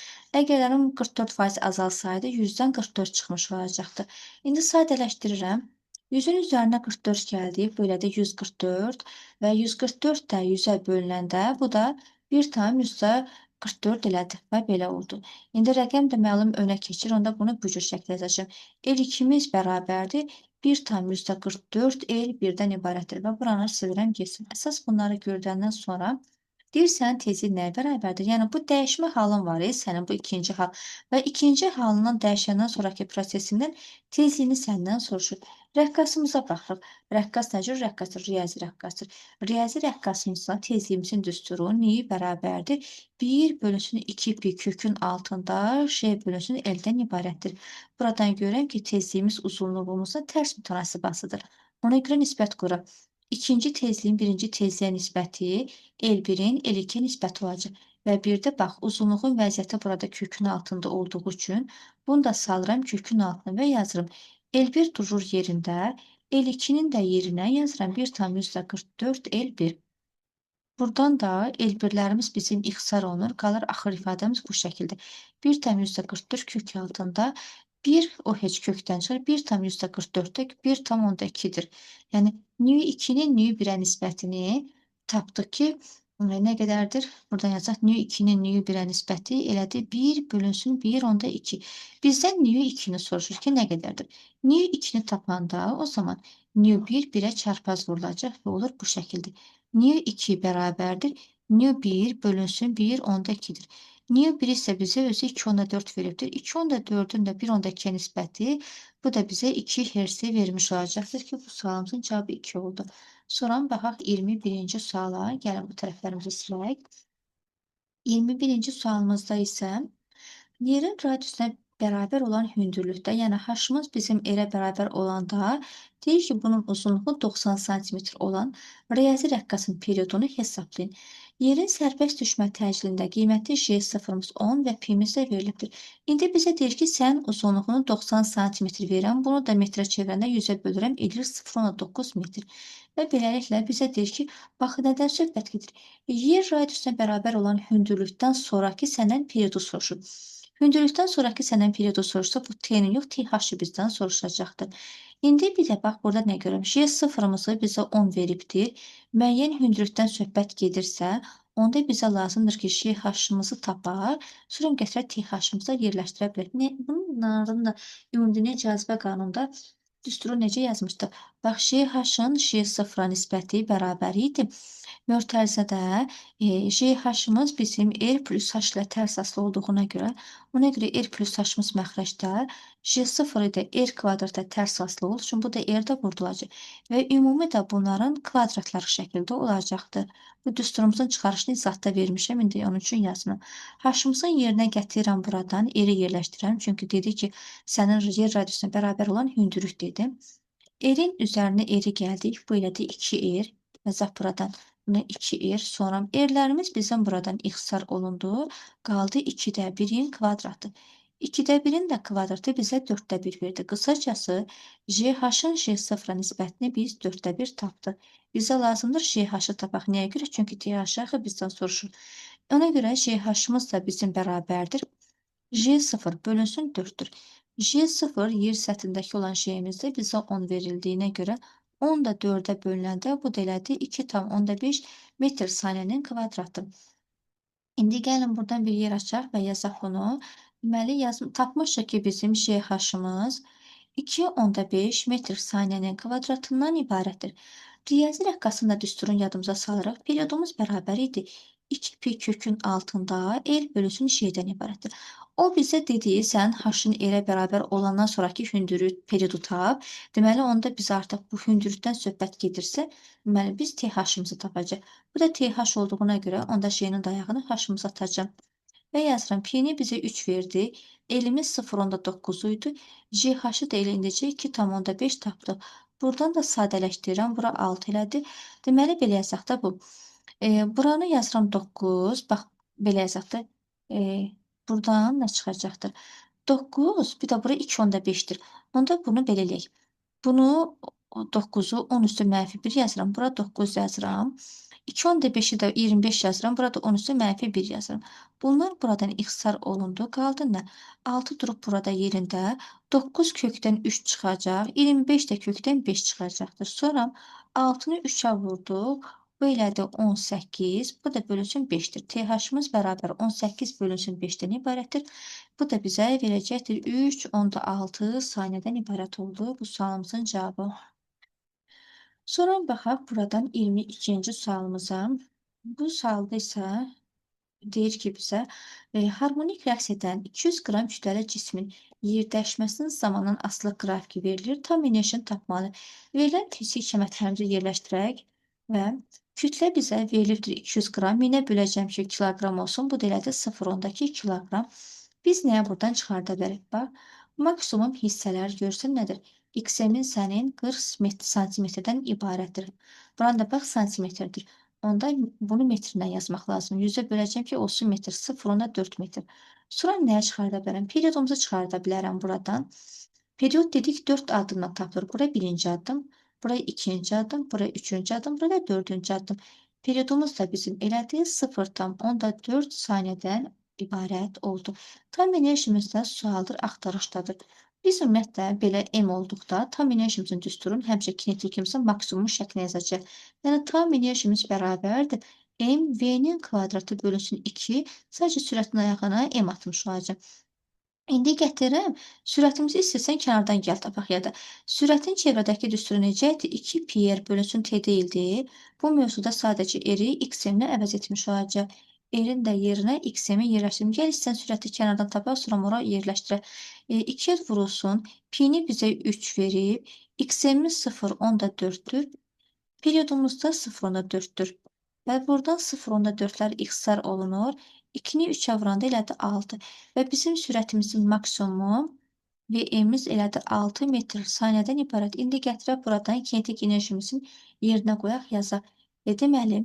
Əgərlərim 44% azalsaydı 100-dən 44 çıxmış olacaqdı. İndi sadələşdirirəm. 100-ün üzərinə 44 gəldi, bölədi 144 və 144 də 100-ə bölünəndə bu da 1,44 elədi və belə oldu. İndi rəqəm də məlum önə keçir, onda bunu bu cür şəkildə yazacağam. L2-miz bərabərdir 1,44 L1-dən ibarətdir və buranı silirəm getsin. Əsas bunları gördəndən sonra deyirsən tezlik nəyə bərabərdir? Yəni bu dəyişmə halın var, sənin bu ikinci hal və ikinci halından dəyişəndən sonraki prosesindən tezliyini səndən soruşur. Rəqqasımıza baxırıq. Rəqqas nə cür rəqqasdır? Riyazi rəqqasdır. Riyazi rəqqasımızda tezliyimizin düsturu ni bərabərdir 1 bölünsün 2 pi kökün altında j bölünsün l-dən ibarətdir. Buradan görürəm ki, tezliyimiz uzunluğumuzla tərs mütənasibasıdır. Ona görə nisbət quraq. İkinci tezliyin birinci tezliyə nisbəti L1-in L2-yə nisbəti olacaq. Və bir də bax, uzunluğun vəziyyəti burada kökün altında olduğu üçün bunu da salıram kökün altına və yazırım. L1 durur yerində, L2-nin də yerinə yazıram 1,44 L1. Buradan da L1-lərimiz bizim ixtisar olunur, qalır axır ifadəmiz bu şəkildə. 1,44 kök altında 1 o heç kökdən çıxır, 1,44-də 1,2-dir. Yəni nu2-nin nu1-ə nisbətini tapdıq ki, nə qədərdir? Buradan yazacaq nu2-nin nu1-ə nisbəti elədi 1 bölünsün 1,2. Bizdən nu2-ni soruşur ki, nə qədərdir? Nu2-ni tapanda o zaman nu1 1-ə çarpaz vurulacaq və olur bu şəkildə. Nu2 bərabərdir. Nu1 bölünsün 1,2-dir. Nu1 isə bizə özü 2,4 veribdir. 2,4-ün də 1,2-yə nisbəti bu da bizə 2 Hz vermiş olacaqdır ki, bu sualımızın cavabı 2 oldu. Sonra baxaq 21-ci suala. Gəlin bu tərəflərimizi silək. 21-ci sualımızda isə yerin radiusuna bərabər olan hündürlükdə, yəni h-ımız bizim elə bərabər olanda, deyir ki, bunun uzunluğu 90 sm olan riyazi rəqqasın periodunu hesablayın. Yerin sərbəst düşmə təcilində qiyməti J0-ımız 10 və p-imiz də verilibdir. İndi bizə deyir ki, sən uzunluğunu 90 sm verirəm, bunu da metrə çevirəndə 100-ə bölürəm, edir 0,9 metr. Və beləliklə bizə deyir ki, bax, nədən söhbət gedir? Yer radiusuna bərabər olan hündürlükdən sonraki səndən periodu soruşur. Hündürlükdən sonraki səndən periodu soruşsa, bu t-ni yox, t-h-ı bizdən soruşacaqdır. İndi bir də bax, burada nə görürəm? J0-ımızı bizə 10 veribdir. Müəyyən hündürlükdən söhbət gedirsə, onda bizə lazımdır ki, j-h-ımızı tapar, sonra gətirək t-h-ımıza yerləşdirə bilərik. Bunların da ümumdünya cazibə qanununda düsturu necə yazmışdıq? Bax, j-h-ın j0-a nisbəti bərabər idi. Mötərizədə j-h-ımız bizim r plus h ilə tərs asılı olduğuna görə, ona görə r plus h-ımız məxrəcdə, j0 də r kvadratda tərs asılı olduğu üçün bu da r də vurulacaq. Və ümumi də bunların kvadratları şəkildə olacaqdır. Bu düsturumuzun çıxarışını izahda vermişəm, indi onun üçün yazmıram. H-ımızın yerinə gətirirəm buradan, r-i yerləşdirirəm. Çünki dedi ki, sənin yer radiusuna bərabər olan hündürlük dedim. R-in üzərinə r-i gəldik, bu elədi 2r. Yazaq buradan bunu 2r. Sonra r-lərimiz bizim buradan ixtisar olundu. Qaldı 2də 1-in kvadratı. 2də 1-in də kvadratı bizə 4də 1 verdi. Qısacası, j-h-ın j0-a nisbətini biz 4də 1 tapdıq. Bizə lazımdır j-h-ı tapaq. Nəyə görə? Çünki t-h-ı bizdən soruşur. Ona görə j-h-ımız da bizim bərabərdir. J0 bölünsün 4-dür. J0 yer səthindəki olan şeyimizdə bizə 10 verildiyinə görə 10 da 4-ə bölünəndə bu da elədi 2,5 metr saniyənin kvadratı. İndi gəlin buradan bir yer açaq və yazaq bunu. Deməli, tapmışıq ki, bizim JH-ımız 2,5 metr saniyənin kvadratından ibarətdir. Riyazi rəqqasında düsturun yadımıza salırıq. Periodumuz bərabər idi. 2 pi kökün altında L bölünsün J-dən ibarətdir. O bizə dediyi, sən H-ın L-ə bərabər olandan sonraki hündürlük periodu tap. Deməli, onda biz artıq bu hündürlükdən söhbət gedirsə, deməli, biz TH-ımızı tapacaq. Bu da TH olduğuna görə onda J-nin dayağını H-ımıza atacağım. Və yazıram. P-ni bizə 3 verdi. L-imiz 0,9 idi. JH-ı da elə indicə 2,5 tapdıq. Buradan da sadələşdirirəm. Bura 6 elədi. Deməli, belə yazaq da bu. Buranı yazıram 9. Bax, belə yazaq da. Buradan nə çıxacaqdır? 9, bir də bura 2,5-dir. Onda bunu belə eləyək. Bunu 9-u 10 üstü -1 yazıram. Bura 9 yazıram. 2,5-i də 25 yazıram. Burada 10 üstü -1 yazıram. Bunlar buradan ixtisar olundu. Qaldı nə? 6 durub burada yerində. 9 kökdən 3 çıxacaq. 25 də kökdən 5 çıxacaqdır. Sonra 6-nı 3-ə vurduq. Bu elədi 18. Bu da bölünsün 5-dir. TH-ımız bərabər 18 bölünsün 5-dən ibarətdir. Bu da bizə verəcəkdir 3,6 saniyədən ibarət oldu bu sualımızın cavabı. Sonra baxaq buradan 22-ci sualımıza. Bu sualda isə deyir ki bizə harmonik rəqs edən 200 qram kütləli cismin yerdəşməsinin zamandan asılı qrafiki verilir. Tam enerjini tapmalı. Verilən tezlik şəmətlərimizi yerləşdirək və kütlə bizə verilibdir 200 qram. Minə böləcəm ki, kiloqram olsun. Bu da elədir 0,2 kiloqram. Biz nəyə buradan çıxarda bilərik? Bax, maksimum hissələr görsən nədir? XM-in sənin 40 santimetrdən ibarətdir. Buran da bax santimetrdir. Onda bunu metrlə yazmaq lazım. 100-ə böləcəm ki, olsun metr. 0,4 metr. Sonra nəyə çıxarda bilərəm? Periodumuzu çıxarda bilərəm buradan. Period dedik 4 addımla tapılır. Bura birinci addım, bura ikinci addım, bura üçüncü addım, burada dördüncü addım. Periodumuz da bizim elədi 0,4 saniyədən ibarət oldu. Tam enerjimiz də sualdır, axtarışdadır. Biz ümumiyyətlə belə M olduqda tam enerjimizin düsturun həmişə kinetikimizin maksimum şəklini yazacaq. Yəni tam enerjimiz bərabərdir. M V-nin kvadratı bölünsün 2. Sadəcə sürətin ayağına M atmış olacaq. İndi gətirirəm, sürətimizi istəsən kənardan gəl tapaq ya da. Sürətin çevrədəki düsturu necədir? 2 pi r bölünsün t deyildi. Bu mövzuda sadəcə r-i x-m-ilə əvəz etmiş olacaq. R-in də yerinə x-m-i yerləşdirim. Gəl istəsən sürəti kənardan tapaq, sonra ora yerləşdirək. 2 vurulsun, pi-ni bizə 3 verib, x-m-imiz 0,4-dür. Periodumuzda 0,4-dür. Və buradan 0,4-lər ixtisar olunur. 2-ni 3-ə vuranda elədi 6. Və bizim sürətimizin maksimum VM-imiz elədi 6 metr saniyədən ibarət. İndi gətirək buradan kinetik enerjimizin yerinə qoyaq, yazaq. Deməli,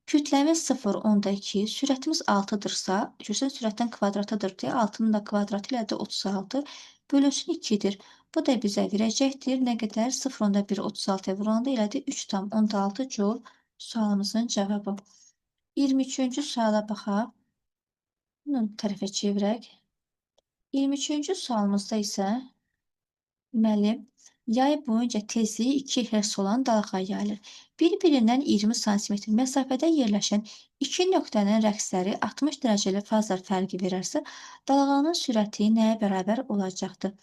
kütləmiz 0,2, sürətimiz 6-dırsa, görürsən sürətin kvadratıdır deyə 6-nın da kvadratı elədi 36, bölünsün 2-dir. Bu da bizə verəcəkdir. Nə qədər? 0,136-ya vuranda elədi 3,6 joule sualımızın cavabı. 23-cü suala baxaq. Bunu tərəfə çevirək. 23-cü sualımızda isə deməli, yay boyunca tezliyi 2 Hz olan dalğa yayılır. Bir-birindən 20 sm məsafədə yerləşən iki nöqtənin rəqsləri 60 dərəcəli fazlar fərqi verərsə, dalğanın sürəti nəyə bərabər olacaqdır?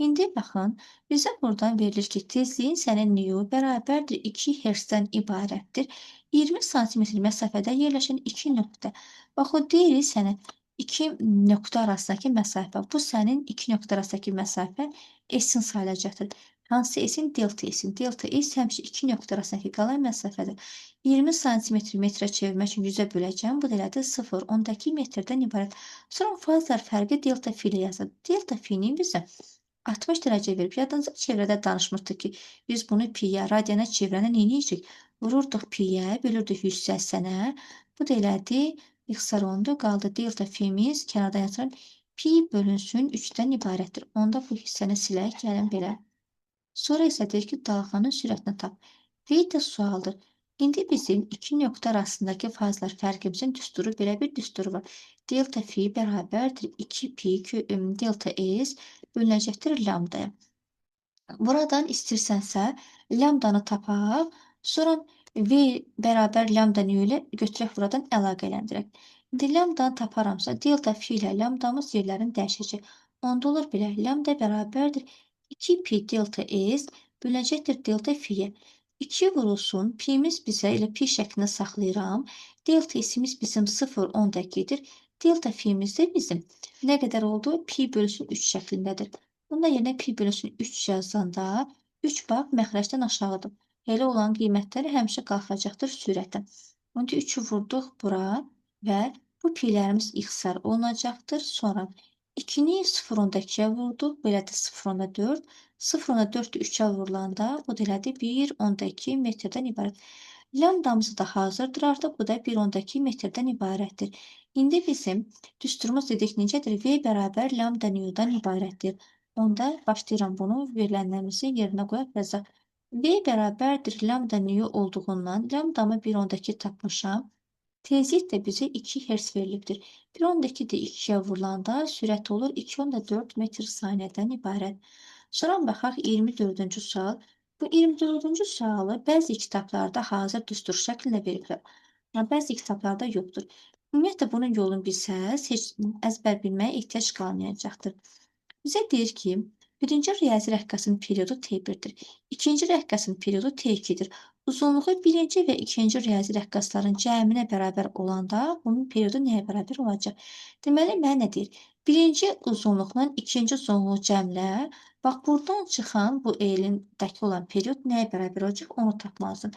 İndi baxın, bizə buradan verilir ki, tezliyin sənin nü bərabərdir 2 Hz-dən ibarətdir. 20 sm məsafədə yerləşən iki nöqtə. Bax, o deyirik sənə iki nöqtə arasındakı məsafə. Bu sənin iki nöqtə arasındakı məsafə S-in sayılacaqdır. Hansı S-in? Delta S-in. Delta S həmişə iki nöqtə arasındakı qalan məsafədir. 20 sm metrə çevirmək üçün 100-ə böləcəm. Bu da elədir 0,2 metrdən ibarət. Sonra fazlar fərqi delta fi ilə yazılır. Delta fi-ni bizə 60 dərəcə verib. Yadınıza çevrədə danışmışdıq ki, biz bunu pi-yə, radiana çevirəndə neyləyəcək? Vururduq pi-yə, bölürdük 180-ə. Bu da elədi, ixtisar olundu, qaldı delta fi-miz, kənardan yazıram, pi bölünsün 3-dən ibarətdir. Onda bu hissəni silək, gəlin belə. Sonra isə deyir ki, dalğanın sürətini tap. V də sualdır. İndi bizim iki nöqtə arasındakı fazlar fərqimizin düsturu belə bir düsturu var. Delta fi bərabərdir 2 pi delta s bölünəcəkdir lambdaya. Buradan istəyirsənsə lambdanı tapaq, sonra V bərabər lambda növ ilə götürək buradan əlaqələndirək. İndi lambdanı taparamsa, delta fi ilə lambdamız yerlərini dəyişəcək. Onda olur belə, lambda bərabərdir 2 pi delta S böləcəkdir delta fiyə. 2 vurulsun, pimiz bizə elə pi şəklində saxlayıram. Delta S'imiz bizim 0,10 dəqiqdir. Delta fi'miz də bizim nə qədər oldu? Pi bölünsün 3 şəklindədir. Bunda yerinə pi bölünsün 3 yazanda 3 bax məxrəcdən aşağıdır. Elə olan qiymətləri həmişə qalxacaqdır sürətlə. Onda 3-ü vurduq bura və bu pilərimiz ixtisar olunacaqdır. Sonra 2-ni 0,2-yə vurduq. Belə də 0,4. 0,4 3-ə vurulanda bu da elədir 1,2 metrdən ibarət. Lambdamız da hazırdır artıq. Bu da 1,2 metrdən ibarətdir. İndi bizim düsturumuz dedik necədir? V bərabər lambda newdan ibarətdir. Onda başlayıram bunu verilənlərimizi yerinə qoyaq yazaq. V bərabərdir lambda new olduğundan lambdamı 1,2 tapmışam. Tezlik də bizə 2 Hz verilibdir. 1,2 də 2-yə vurulanda sürət olur 2,4 metr saniyədən ibarət. Sonra baxaq 24-cü sual. Bu 24-cü sualı bəzi kitablarda hazır düstur şəklində veriblər. Amma bəzi kitablarda yoxdur. Ümumiyyətlə bunun yolunu bilsəz, heç əzbər bilməyə ehtiyac qalmayacaqdır. Bizə deyir ki, birinci riyazi rəqqasının periodu T1-dir. İkinci rəqqasının periodu T2-dir. Uzunluğu birinci və ikinci riyazi rəqqasların cəminə bərabər olanda bunun periodu nəyə bərabər olacaq? Deməli, mənə nə deyir? Birinci uzunluqla ikinci uzunluğu cəmlə. Bax, buradan çıxan bu elindəki olan period nəyə bərabər olacaq? Onu tapmalısın.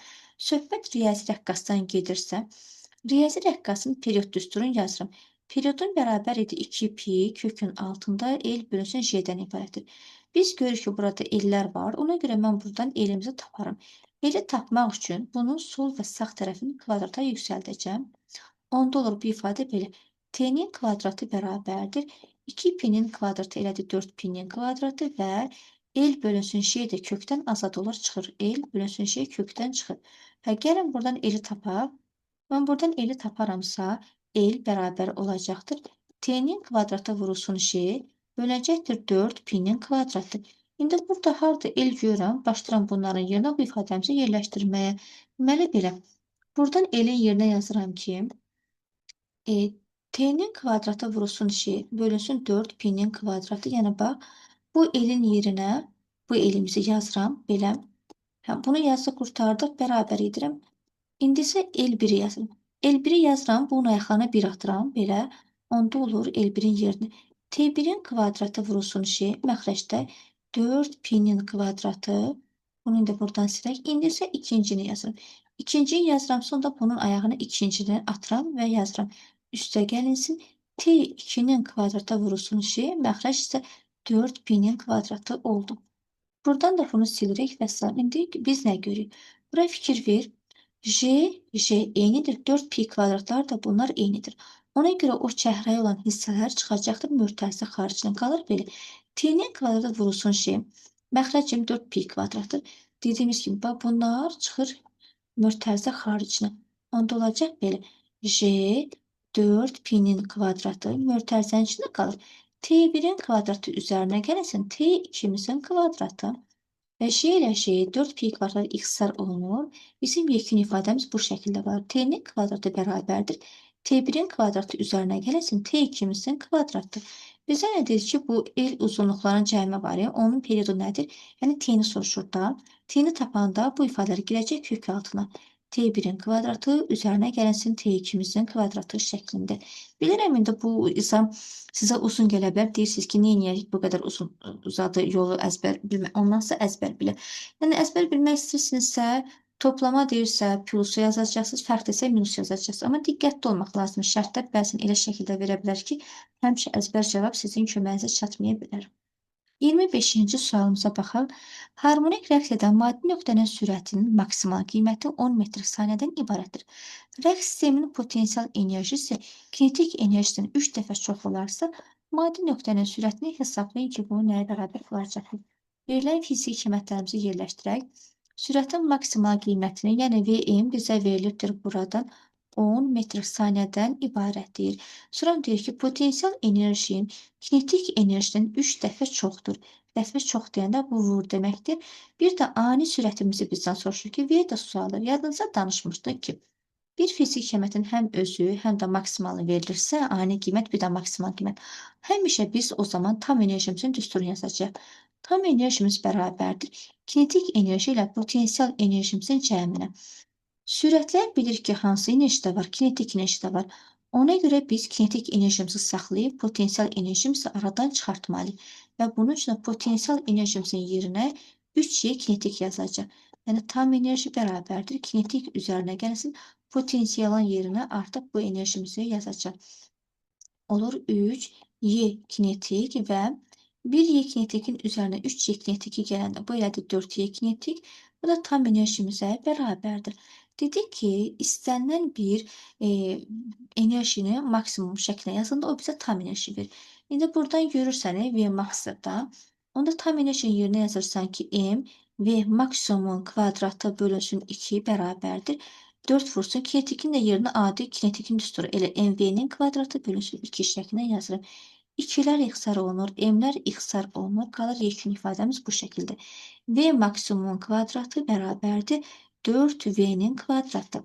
Söhbət riyazi rəqqasdan gedirsə, riyazi rəqqasın period düsturunu yazıram. Periodun bərabər idi 2 pi kökün altında L bölünsün J-dən ibarətdir. Biz görürük ki, burada ellər var. Ona görə mən buradan elimizi taparım. Eli tapmaq üçün bunun sol və sağ tərəfini kvadrata yüksəldəcəm. Onda olur bu ifadə belə. T-nin kvadratı bərabərdir. 2 pi-nin kvadratı elədir 4 pi-nin kvadratı və L bölünsün J də kökdən azad olur, çıxır. L bölünsün J kökdən çıxır. Və gəlin buradan L-i tapaq. Mən buradan L-i taparamsa, L bərabər olacaqdır. T-nin kvadratı vurulsun J böləcəkdir 4 pi-nin kvadratı. İndi burada harda L görürəm, başlayıram bunların yerinə bu ifadəmizi yerləşdirməyə. Deməli belə, buradan L-in yerinə yazıram ki, T-nin kvadratı vurulsun J bölünsün 4 pi-nin kvadratı. Yəni bax, bu L-in yerinə bu L-imizi yazıram belə. Bunu yazıb qurtardıq, bərabər edirəm. İndi isə L1-i yazıram. L1-i yazıram, bunun ayaqlarına 1 atıram, belə. Onda olur L1-in yerinə. T1-in kvadratı vurulsun J, məxrəcdə 4 pi-nin kvadratı. Bunu da buradan silək. İndi isə ikincini yazıram. İkincini yazıram, sonra bunun ayağına ikincini atıram və yazıram. Üstə gəlinsin. T2-nin kvadratı vurulsun J, məxrəc isə 4 pi-nin kvadratı oldu. Buradan da bunu silirik və salam. İndi biz nə görürük? Bura fikir ver. J eynidir. 4 pi kvadratlar da bunlar eynidir. Ona görə o çəhrayı olan hissələr çıxacaqdır. Mötərizə xaricinə qalır belə. T-nin kvadratı vurulsun J. Məxrəcim 4 pi kvadratdır. Dediyimiz kimi bax bunlar çıxır mötərizə xaricinə. Onda olacaq belə. J 4 pi-nin kvadratı mötərizənin içində qalır. T1-in kvadratı üzərinə gəlirsən T2-mizin kvadratı. Və J ilə J 4 pi kvadrat ixtisar olunur. Bizim yekun ifadəmiz bu şəkildə var. T-nin kvadratı bərabərdir. T1-in kvadratı üzərinə gəlirsin T2-mizin kvadratı. Bizə nə deyir ki, bu L uzunluqların cəmi var ya, onun periodu nədir? Yəni T-ni soruşur da. T-ni tapanda bu ifadələr girəcək kök altına. T1-in kvadratı üzərinə gəlsin T2-mizin kvadratı şəklində. Bilirəm, indi bu izah sizə uzun gələ bilər. Deyirsiniz ki, neyniyək bu qədər uzun uzadı yolu əzbər bilmək. Ondansa əzbər bilə. Yəni əzbər bilmək istəyirsinizsə, toplama deyirsə plusu yazacaqsınız, fərq desə minus yazacaqsınız. Amma diqqətli olmaq lazımdır. Şərtlər bəzən elə şəkildə verə bilər ki, həmişə əzbər cavab sizin köməyinizə çatmaya bilər. 25-ci sualımıza baxaq. Harmonik rəqs edən maddi nöqtənin sürətinin maksimal qiyməti 10 metr saniyədən ibarətdir. Rəqs sisteminin potensial enerjisi kinetik enerjisindən 3 dəfə çox olarsa, maddi nöqtənin sürətini hesablayın ki, bu nəyə bərabər olacaqdır. Verilən fiziki qiymətlərimizi yerləşdirək. Sürətin maksimal qiymətini, yəni Vm bizə verilibdir buradan 10 metr saniyədən ibarətdir. Sonra deyir ki, potensial enerjinin kinetik enerjinin 3 dəfə çoxdur. Dəfə çox deyəndə bu vur deməkdir. Bir də ani sürətimizi bizdən soruşur ki, V də sualır. Yadınıza danışmışdıq ki, bir fizik şəmətin həm özü, həm də maksimalı verilirsə, ani qiymət, bir də maksimal qiymət. Həmişə biz o zaman tam enerjimizin düsturunu yazacağıq. Tam enerjimiz bərabərdir kinetik enerji ilə potensial enerjimizin cəminə. Sürətlər bilir ki, hansı enerji də var, kinetik enerji də var. Ona görə biz kinetik enerjimizi saxlayıb, potensial enerjimizi aradan çıxartmalıyıq. Və bunun üçün də potensial enerjimizin yerinə 3y kinetik yazacaq. Yəni, tam enerji bərabərdir. Kinetik üzərinə gəlsin, potensialın yerinə artıq bu enerjimizi yazacaq. Olur 3y kinetik və 1y kinetikin üzərinə 3y kinetiki gələndə bu elədir 4y kinetik. Bu da tam enerjimizə bərabərdir. Dedik ki, istənilən bir enerjini maksimum şəklinə yazanda o bizə tam enerji verir. İndi buradan görürsən, V max-da, onda tam enerjinin yerinə yazırsan ki, M V maksimumun kvadratı bölünsün 2 bərabərdir. 4 vursun. Kinetikin də yerinə adi kinetikin düsturu. Elə MV-nin kvadratı bölünsün 2 şəklində yazırıq. 2-lər ixtisar olunur, M-lər ixtisar olunur. Qalır yekun ifadəmiz bu şəkildə. V maksimumun kvadratı bərabərdir 4V-nin kvadratı.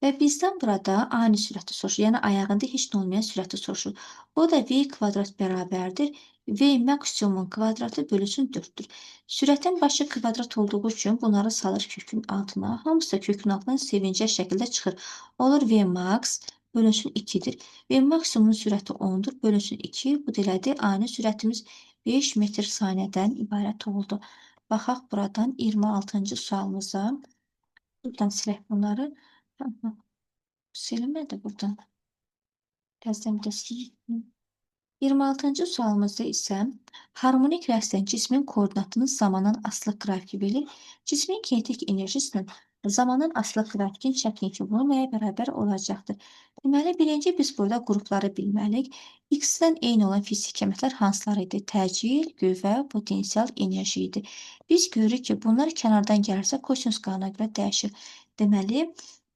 Və bizdən burada ani sürəti soruşur. Yəni, ayağında heç nə olmayan sürəti soruşur. O da V kvadrat bərabərdir. V maksimumun kvadratı bölünsün 4-dür. Sürətin başı kvadrat olduğu üçün bunları salır kökün altına. Hamısı da kökün altından sevincəl şəkildə çıxır. Olur V max bölünsün 2-dir. V maksimumun sürəti 10-dur. Bölünsün 2. Bu da elədir. Ani sürətimiz 5 metr saniyədən ibarət oldu. Baxaq buradan 26-cı sualımıza. Buradan silək bunları. Silinmədi buradan. Birazdan bir də sileyim. 26-cı sualımızda isə harmonik rəsdən cismin koordinatının zamandan asılı qrafiki verilir. Cismin kinetik enerjisinin zamandan asılı qrafikin şəklini ki, bu nəyə bərabər olacaqdır? Deməli, birinci biz burada qrupları bilməliyik. X-dən eyni olan fizik əməklər hansıları idi? Təcil, qüvvə, potensial enerji idi. Biz görürük ki, bunlar kənardan gəlirsə, kosinus qanuna görə dəyişir. Deməli,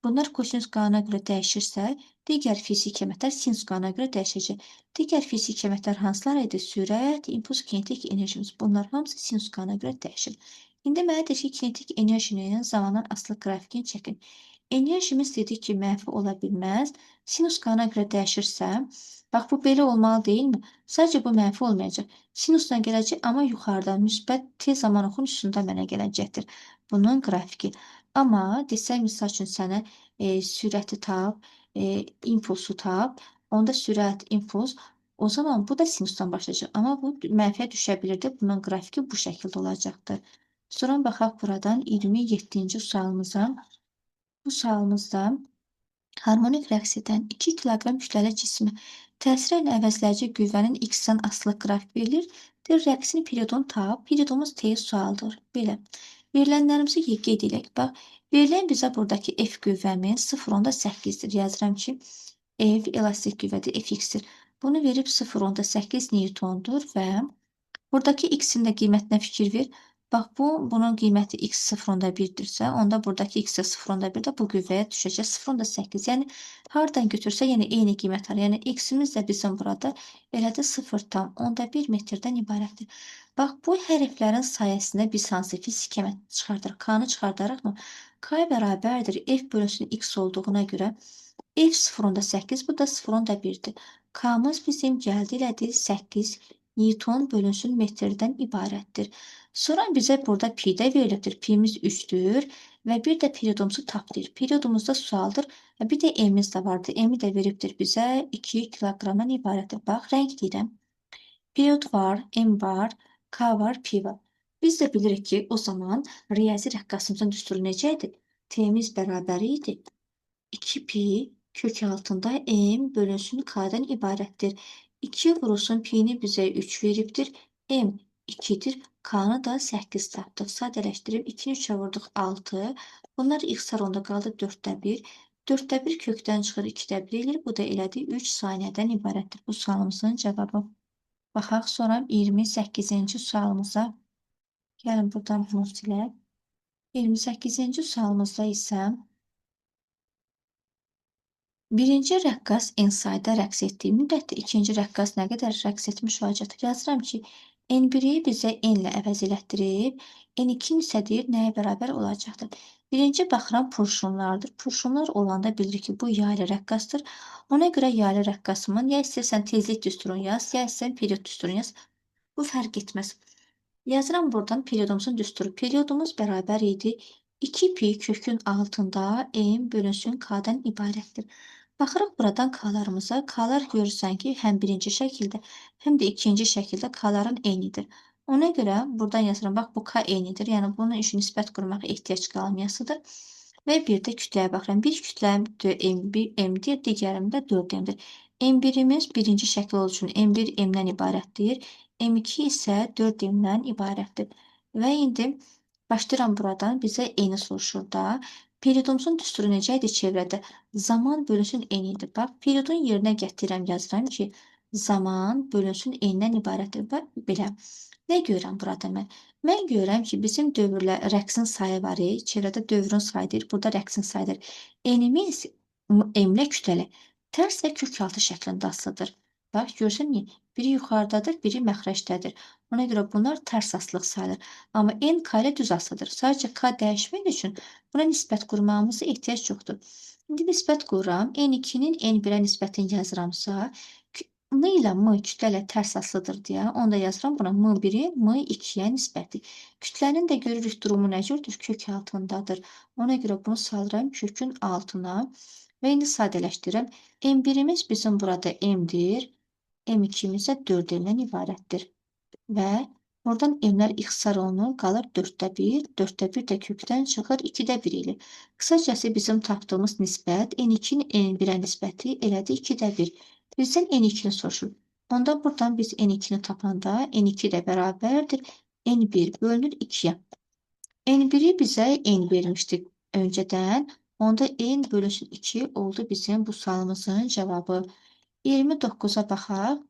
bunlar kosinus qanuna görə dəyişirsə, digər fizik əməklər sinus qanuna görə dəyişəcək. Digər fizik əməklər hansılar idi? Sürət, impuls, kinetik enerjimiz. Bunlar hamısı sinus qanuna görə dəyişir. İndi mənə deyir ki, kinetik enerjinin zamandan asılı qrafikini çəkin. Enerjimiz dedik ki, mənfi ola bilməz. Sinus qanuna görə dəyişirsə, bax, bu belə olmalı deyilmi? Sadəcə bu mənfi olmayacaq. Sinusdan gələcək, amma yuxarıdan müsbət tez zaman oxun üstündə mənə gələcəkdir. Bunun qrafiki. Amma desək, misal üçün sənə sürəti tap, impulsu tap, onda sürət, impuls, o zaman bu da sinusdan başlayacaq. Amma bu mənfiyə düşə bilirdi. Bunun qrafiki bu şəkildə olacaqdır. Sonra baxaq buradan 27-ci sualımıza. Bu sualımızda harmonik rəqs edən 2 kiloqram kütləli cismi təsir ilə əvəzləyici qüvvənin x-dən asılı qrafik verilir. Deyir, rəqsin periodunu tap. Periodumuz T sualdır. Belə. Verilənlərimizi qeyd edək. Bax, verilən bizə buradakı F qüvvəmiz 0,8-dir. Yazıram ki, F elastik qüvvədir, Fx-dir. Bunu verib 0,8 Newtondur və buradakı x-in də qiymətinə fikir ver. Bax, bunun qiyməti x 0,1-dirsə, onda buradakı x 0,1 də bu qüvvəyə düşəcək 0,8. Yəni, hardan götürsə, yəni eyni qiymət var. Yəni, x-imiz də bizim burada elədir 0,1 metrdən ibarətdir. Bax, bu hərflərin sayəsində biz hansı fizik əməl çıxardırıq? K-nı çıxardarıqmı? K bərabərdir F bölünsün x olduğuna görə F 0,8, bu da 0,1-dir. K-mız bizim gəldi elədir 8 Newton bölünsün metrdən ibarətdir. Sonra bizə burada pi də verilibdir. Pimiz 3-dür və bir də periodumuzu tapdıyır. Periodumuzda sualdır və bir də M-miz də vardır. M-i də veribdir bizə 2 kiloqramdan ibarətdir. Bax, rəng deyirəm. Period var, M var, K var, pi var. Biz də bilirik ki, o zaman riyazi rəqqasımızın düsturu necə idi? T-miz bərabər idi. 2 pi kök altında M bölünsün K-dən ibarətdir. 2 vurulsun pi-ni bizə 3 veribdir. M 2-dir. K-nı da 8 tapdıq. Sadələşdirib 2-ni 3-ə vurduq 6. Bunlar ixtisar onda qaldı 4-də 1. 4-də 1 kökdən çıxır 2-də 1 eləyir. Bu da elədi 3 saniyədən ibarətdir. Bu sualımızın cavabı. Baxaq sonra 28-ci sualımıza. Gəlin buradan bunu silək. 28-ci sualımızda isə birinci rəqqas insayda rəqs etdiyi müddətdə ikinci rəqqas nə qədər rəqs etmiş olacaqdır? Yazıram ki, N1-i bizə n ilə əvəz elətdirib, N2 isə deyir nəyə bərabər olacaqdır. Birinci baxıram purşunlardır. Purşunlar olanda bilirik ki, bu yaylı rəqqasdır. Ona görə yaylı rəqqasımın ya istəyirsən tezlik düsturunu yaz, ya istəyirsən period düsturunu yaz. Bu fərq etməz. Yazıram buradan periodumuzun düsturu. Periodumuz bərabər idi 2 pi kökün altında m bölünsün k-dan ibarətdir. Baxırıq buradan k-larımıza. K-lar görürsən ki, həm birinci şəkildə, həm də ikinci şəkildə k-ların eynidir. Ona görə buradan yazıram, bax bu k eynidir. Yəni bunun üçün nisbət qurmağa ehtiyac qalmayasıdır. Və bir də kütləyə baxıram. Bir kütlənin M1 digərində 4M-dir. M1-imiz birinci şəkil olduğu üçün M1 M-dən ibarətdir. M2 isə 4M-dən ibarətdir. Və indi başlayıram buradan. Bizə eni soruşur da. Periodumuzun düsturu necə idi çevrədə? Zaman bölünsün n idi. Bax, periodun yerinə gətirirəm, yazıram ki, zaman bölünsün n-dən ibarətdir. Bax, belə. Nə görürəm burada mən? Mən görürəm ki, bizim dövrlə rəqsin sayı var. Çevrədə dövrün sayıdır, burada rəqsin sayıdır. N-imiz m-lə kütləli. Tərs və kökaltı şəklində asılıdır. Bax, görürsən, biri yuxarıdadır, biri məxrəcdədir. Ona görə bunlar tərs asılıq sayılır. Amma n k ilə düz asılıdır. Sadəcə k dəyişmək üçün buna nisbət qurmağımıza ehtiyac yoxdur. İndi nisbət qururam. N2-nin N1-ə nisbətini yazıramsa, m ilə m kütlə ilə tərs asılıdır deyə, onda yazıram buna m1-in m2-yə nisbəti. Kütlənin də görürük durumu nə cürdür? Kök altındadır. Ona görə bunu salıram kökün altına və indi sadələşdirirəm. M1-imiz bizim burada m-dir, m2-imiz isə 4-dən ibarətdir. Və buradan m-lər ixtisar olunur, qalır 4-də 1, 4-də 1 də kökdən çıxır 2-də 1 ilə. Qısacası bizim tapdığımız nisbət N2-nin N1-ə nisbəti elədi 2-də 1. Bizdən N2-ni soruşur. Onda buradan biz N2-ni tapanda N2 də bərabərdir. N1 bölünür 2-yə. N1-i bizə N vermişdik öncədən. Onda N bölünsün 2 oldu bizim bu sualımızın cavabı. 29-a baxaq.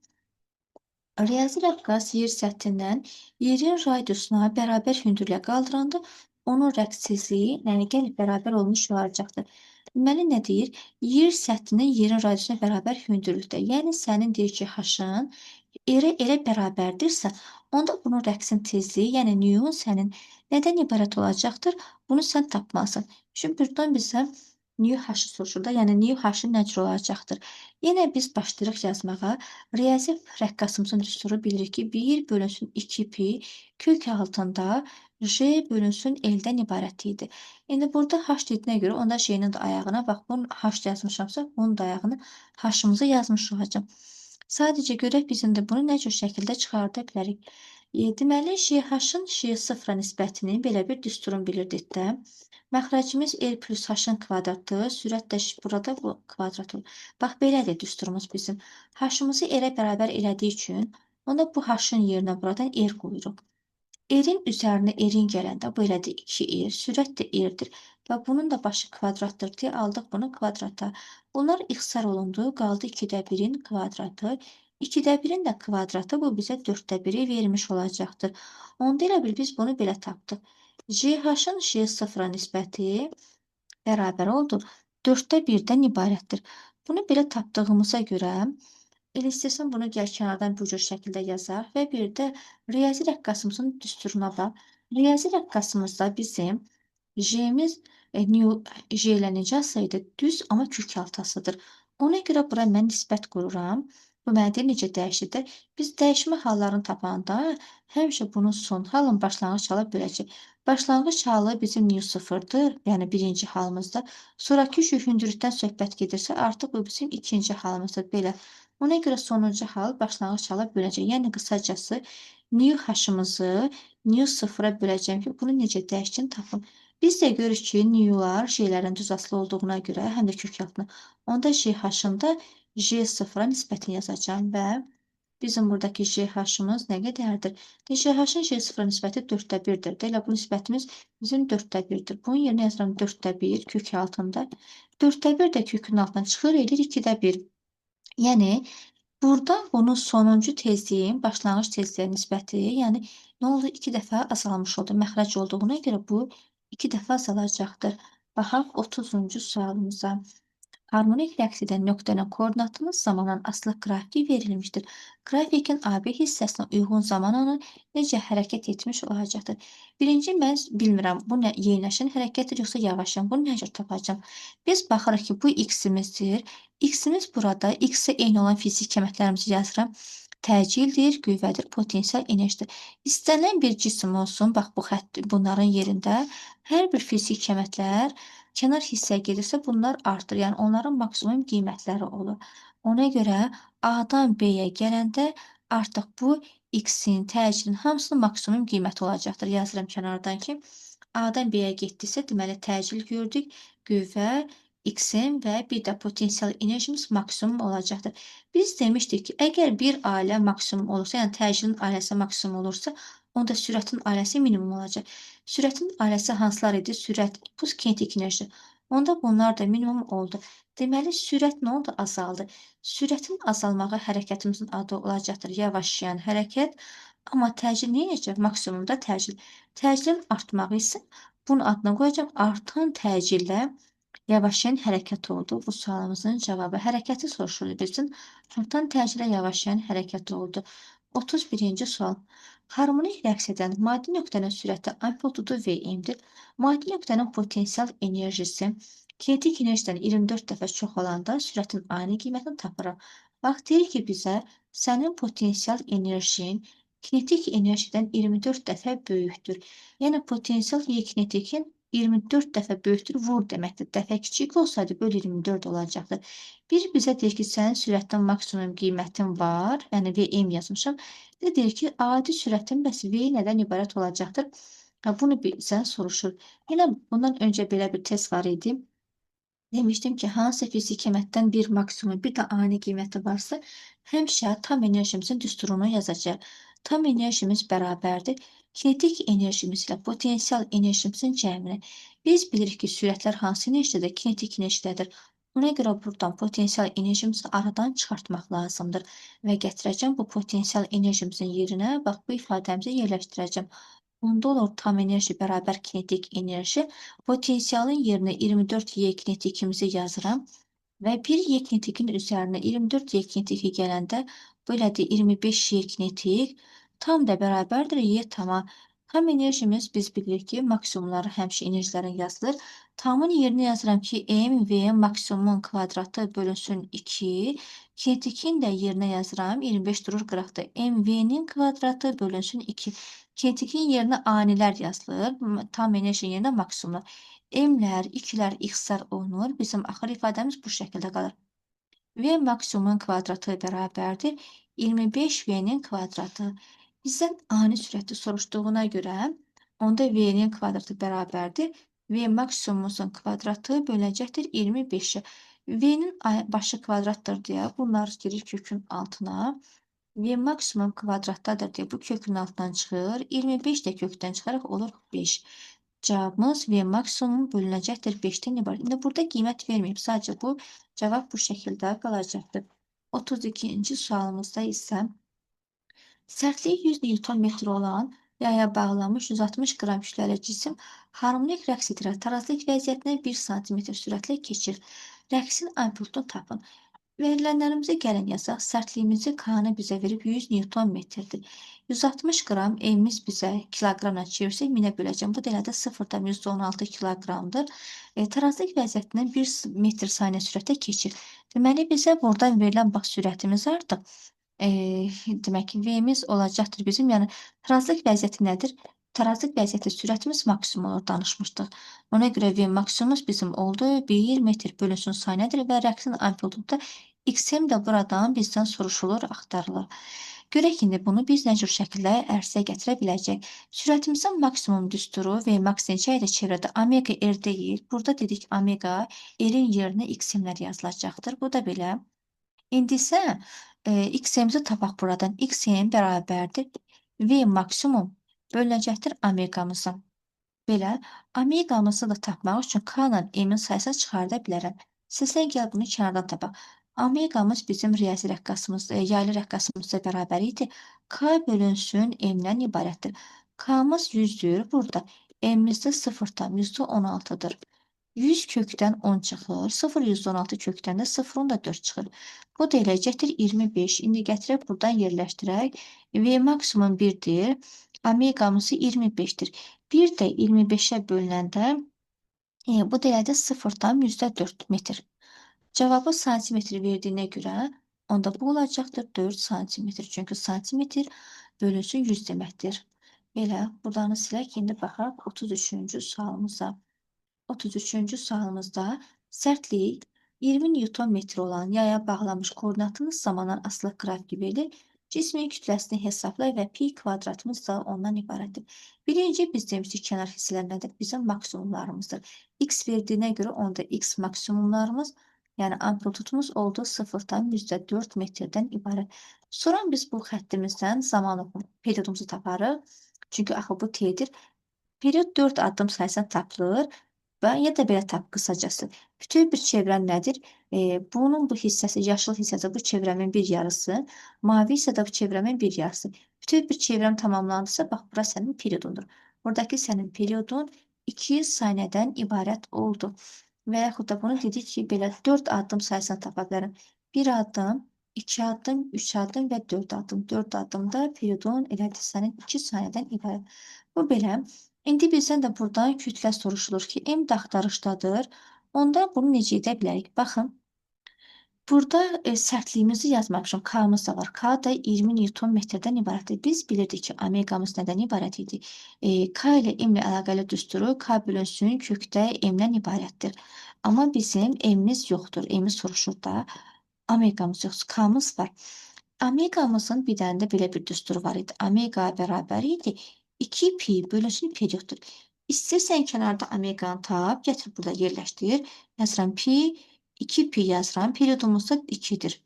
Riyazi rəqqas yer səthindən yerin radiusuna bərabər hündürlüyə qaldıranda onun rəqsizliyi, yəni gəlib bərabər olmuş olacaqdır. Deməli, nə deyir? Yer səthinin yerin radiusuna bərabər hündürlükdə. Yəni, sənin deyir ki, h-ın elə bərabərdirsə, onda bunun rəqsin tezliyi, yəni nüyun sənin nədən ibarət olacaqdır? Bunu sən tapmalısan. Çünki buradan bizə nüy h-ı soruşur da, yəni nüy h-ı nə cür olacaqdır? Yenə biz başlayırıq yazmağa. Riyazi rəqqasımızın düsturu bilirik ki, 1 bölünsün 2 pi kök altında j bölünsün l-dən ibarət idi. İndi burada h dediyinə görə onda j-nin də ayağına, bax, bunun h yazmışamsa, bunun da ayağını h-ımızı yazmış olacaq. Sadəcə görək biz indi bunu nə cür şəkildə çıxarda bilərik. Deməli, j-h-ın j0-a nisbətini belə bir düsturun bilirdik də. Məxrəcimiz l plus h-ın kvadratı, sürət də burada bu kvadrat olur. Bax, belədir düsturumuz bizim. H-ımızı l-ə bərabər elədiyi üçün, onda bu h-ın yerinə buradan r qoyuruq. R-in üzərinə r-in gələndə bu elədir 2r, sürət də r-dir. Və bunun da başı kvadratdır deyə aldıq bunu kvadrata. Bunlar ixtisar olundu, qaldı 2-də 1-in kvadratı. 2-də 1-in də kvadratı bu bizə 4-də 1-i vermiş olacaqdır. Onda elə bil biz bunu belə tapdıq. JH-ın J0-a nisbəti bərabər oldu. 4-də 1-dən ibarətdir. Bunu belə tapdığımıza görə, elə istəsən bunu gəl kənardan bu cür şəkildə yazaq və bir də riyazi rəqqasımızın düsturuna bax. Riyazi rəqqasımızda bizim J-miz J ilə necə asıydı? Düz, amma kök altasıdır. Ona görə bura mən nisbət qururam. Bu mənə deyir necə dəyişirdi? Biz dəyişmə hallarını tapanda həmişə bunun son halın başlanğıc hala böləcək. Başlanğıc halı bizim nyu sıfırdır, yəni birinci halımızda. Sonrakı hündürlükdən söhbət gedirsə, artıq bu bizim ikinci halımızdır, belə. Ona görə sonuncu hal başlanğıc hala böləcək. Yəni, qısacası, nyu h-ımızı nyu sıfıra böləcəm ki, bunu necə dəyişdiyini tapım. Biz də görürük ki, nyular j-lərin düz asılı olduğuna görə, həm də kök altına, onda j-h-ın da j0-a nisbətini yazacağım və bizim buradakı j-h-ımız nə qədərdir? j-h-ın j0-a nisbəti 4-də 1-dir. Elə bu nisbətimiz bizim 4-də 1-dir. Bunun yerinə yazıram 4-də 1 kök altında. 4-də 1 də kökün altına çıxır, edir 2-də 1. Yəni, burada bunun sonuncu tezliyin, başlanğıc tezliyə nisbəti, yəni nə oldu? 2 dəfə azalmış oldu. Məxrəc olduğuna görə bu 2 dəfə azalacaqdır. Baxaq 30-cu sualımıza. Harmonik rəqs edən nöqtənin koordinatımız zamanla asılı qrafiki verilmişdir. Qrafikin AB hissəsinə uyğun zaman onu necə hərəkət etmiş olacaqdır. Birinci mən bilmirəm, bu nə yeniləşən hərəkətdir, yoxsa yavaşan, bunu necə tapacam? Biz baxırıq ki, bu x-imizdir. X-imiz burada, x-ə eyni olan fiziki əməklərimizi yazıram. Təcildir, qüvvədir, potensial enerjidir. İstənilən bir cisim olsun, bax bu xətt bunların yerində hər bir fiziki əməklər kənar hissəyə gedirsə bunlar artır. Yəni onların maksimum qiymətləri olur. Ona görə A-dan B-yə gələndə artıq bu x-in, təcilin hamısının maksimum qiyməti olacaqdır. Yazıram kənardan ki, A-dan B-yə getdisə, deməli təcil gördük, qüvvə, x-in və bir də potensial enerjimiz maksimum olacaqdır. Biz demişdik ki, əgər bir ailə maksimum olursa, yəni təcilin ailəsi maksimum olursa, onda sürətin ailəsi minimum olacaq. Sürətin ailəsi hansılar idi? Sürət, impuls, kinetik enerji. Onda bunlar da minimum oldu. Deməli, sürət nə oldu? Azaldı. Sürətin azalmağı hərəkətimizin adı olacaqdır. Yavaşlayan hərəkət. Amma təcil necə? Maksimumda təcil. Təcilin artmağı isə bunun adına qoyacağım. Artan təcillə yavaşlayan hərəkət oldu. Bu sualımızın cavabı. Hərəkəti soruşulur bizdən. Artan təcillə yavaşlayan hərəkət oldu. 31-ci sual. Harmonik rəqs edən maddi nöqtənin sürəti amplitudu Vm-dir. Maddi nöqtənin potensial enerjisi kinetik enerjidən 24 dəfə çox olanda sürətin ani qiymətini tapırıq. Bax, deyir ki, bizə sənin potensial enerjin kinetik enerjidən 24 dəfə böyükdür. Yəni, potensial kinetikin 24 dəfə böyükdür, vur deməkdir. Dəfə kiçik olsaydı, böl 24 olacaqdır. Bir bizə deyir ki, sənin sürətdən maksimum qiymətin var, yəni Vm yazmışam. Bir də deyir ki, adi sürətin bəs V nədən ibarət olacaqdır? Bunu bizdən soruşur. Yenə bundan öncə belə bir test var idi. Demişdim ki, hansı fiziki əməkdən bir maksimum, bir də ani qiyməti varsa, həmişə tam enerjimizin düsturunu yazacaq. Tam enerjimiz bərabərdir kinetik enerjimiz ilə potensial enerjimizin cəmini. Biz bilirik ki, sürətlər hansı enerjidədir? Kinetik enerjidədir. Buna görə buradan potensial enerjimizi aradan çıxartmaq lazımdır və gətirəcəm bu potensial enerjimizin yerinə, bax bu ifadəmizi yerləşdirəcəm. Onda olur tam enerji bərabər kinetik enerji. Potensialın yerinə 24Y kinetikimizi yazıram və 1Y kinetikin üzərinə 24Y kinetiki gələndə belədir 25Y kinetik tam da bərabərdir Y tama. Tam enerjimiz biz bilirik ki, maksimumları həmişə enerjilərin yazılır. Tamın yerinə yazıram ki, MV maksimumun kvadratı bölünsün 2. Kinetikin də yerinə yazıram 25 durur qıraqda. MV-nin kvadratı bölünsün 2. Kinetikin yerinə anilər yazılır. Tam enerjinin yerinə maksimumlar. M-lər, 2-lər, x-lər olunur. Bizim axır ifadəmiz bu şəkildə qalır. V maksimumun kvadratı bərabərdir 25V-nin kvadratı. Bizdən ani sürəti soruşduğuna görə, onda V-nin kvadratı bərabərdir. V maksimumumuzun kvadratı böləcəkdir 25-ə. V-nin başı kvadratdır deyə bunlar girir kökün altına. V maksimum kvadratdadır deyə bu kökün altından çıxır. 25 də kökdən çıxaraq olur 5. Cavabımız V maksimum bölünəcəkdir 5-dən ibarət. İndi burada qiymət verməyib. Sadəcə bu cavab bu şəkildə qalacaqdır. 32-ci sualımızda isə sərtliyi 100 Nm olan yaya bağlanmış 160 qram kütləli cisim harmonik rəqs edirək. Tarazlıq vəziyyətinə 1 sm sürətlə keçir. Rəqsin amplitudunu tapın. Verilənlərimizə gəlin yazaq. Sərtliyimizi K-nı bizə verib 100 Nm-dir. 160 qram M-imiz bizə kiloqramla çevirsək 1000-ə böləcəm. Bu da elə də 0,16 kiloqramdır. Tarazlıq vəziyyətindən 1 metr saniyə sürətlə keçir. Deməli, bizə buradan verilən bax sürətimiz artıq. Demək ki, V-miz olacaqdır bizim. Yəni, tarazlıq vəziyyəti nədir? Tarazlıq vəziyyəti sürətimiz maksimum olur, danışmışdıq. Ona görə V maksimumumuz bizim oldu. 1 metr bölünsün saniyədir və rəqsin amplitudu da XM də buradan bizdən soruşulur, axtarılır. Görək indi bunu biz nə cür şəkildə ərsəyə gətirə biləcək. Sürətimizin maksimum düsturu V max necə ilə çevrədə omega R deyil. Burada dedik omega R-in yerinə XM-lər yazılacaqdır. Bu da belə. İndi isə XM-imizi tapaq buradan. XM bərabərdir V maksimum bölünəcəkdir omeqamıza. Belə, omeqamızı da tapmaq üçün K-la M-in sayısını çıxarda bilərəm. İstəsən gəl bunu kənardan tapaq. Omeqamız bizim riyazi rəqqasımız, yaylı rəqqasımızla bərabər idi. K bölünsün M-dən ibarətdir. K-mız 100-dür burada. M-miz də 0,16-dır. 100 kökdən 10 çıxır. 0,116 kökdən də 0,4 çıxır. Bu da elə gətir 25. İndi gətirək buradan yerləşdirək. V maksimum 1-dir. Omeqamızı 25-dir. 1 də 25-ə bölünəndə bu da elədir 0,4 metr. Cavabı santimetr verdiyinə görə onda bu olacaqdır 4 santimetr. Çünki santimetr bölünsün 100 deməkdir. Belə, buradanı silək. İndi baxaq 33-cü sualımıza. 33-cü sualımızda sərtlik 20 Newton metr olan yaya bağlanmış koordinatımız zamandan asılı qrafiki verilir. Cismin kütləsini hesabla və pi kvadratımız da ondan ibarətdir. Birinci biz demişdik kənar hissələr nədir? Bizim maksimumlarımızdır. X verdiyinə görə onda X maksimumlarımız, yəni amplitudumuz oldu 0,4 metrdən ibarət. Sonra biz bu xəttimizdən zaman periodumuzu taparıq. Çünki axı bu T-dir. Period 4 addım sayısına tapılır. Ya da belə tap qısacası. Bütöv bir çevrəm nədir? Bunun bu hissəsi, yaşıl hissəsi bu çevrəmin bir yarısı, mavi isə də bu çevrəmin bir yarısı. Bütöv bir çevrəm tamamlandısa, bax, bura sənin periodundur. Buradakı sənin periodun 2 saniyədən ibarət oldu. Və yaxud da bunu dedik ki, belə 4 addım sayısını tapa bilərəm. 1 addım, 2 addım, 3 addım və 4 addım. 4 addımda periodun elədir sənin 2 saniyədən ibarət. Bu belə. İndi bizdən də buradan kütlə soruşulur ki, M də axtarışdadır. Onda bunu necə edə bilərik? Baxın, burada sərtliyimizi yazmamışım. K-mız da var. K da 20 Newton metrdən ibarətdir. Biz bilirdik ki, omeqamız nədən ibarət idi? K ilə M ilə əlaqəli düsturu K bölünsün kökdə M-dən ibarətdir. Amma bizim M-miz yoxdur. M-i soruşur da. Omeqamız yoxdur. K-mız var. Omeqamızın bir dənə də belə bir düsturu var idi. Omega bərabər idi 2 pi bölünsün perioddur. İstəyirsən kənarda omeqanı tap, gətir burada yerləşdir. Yazıram pi, 2 pi yazıram. Periodumuz da 2-dir.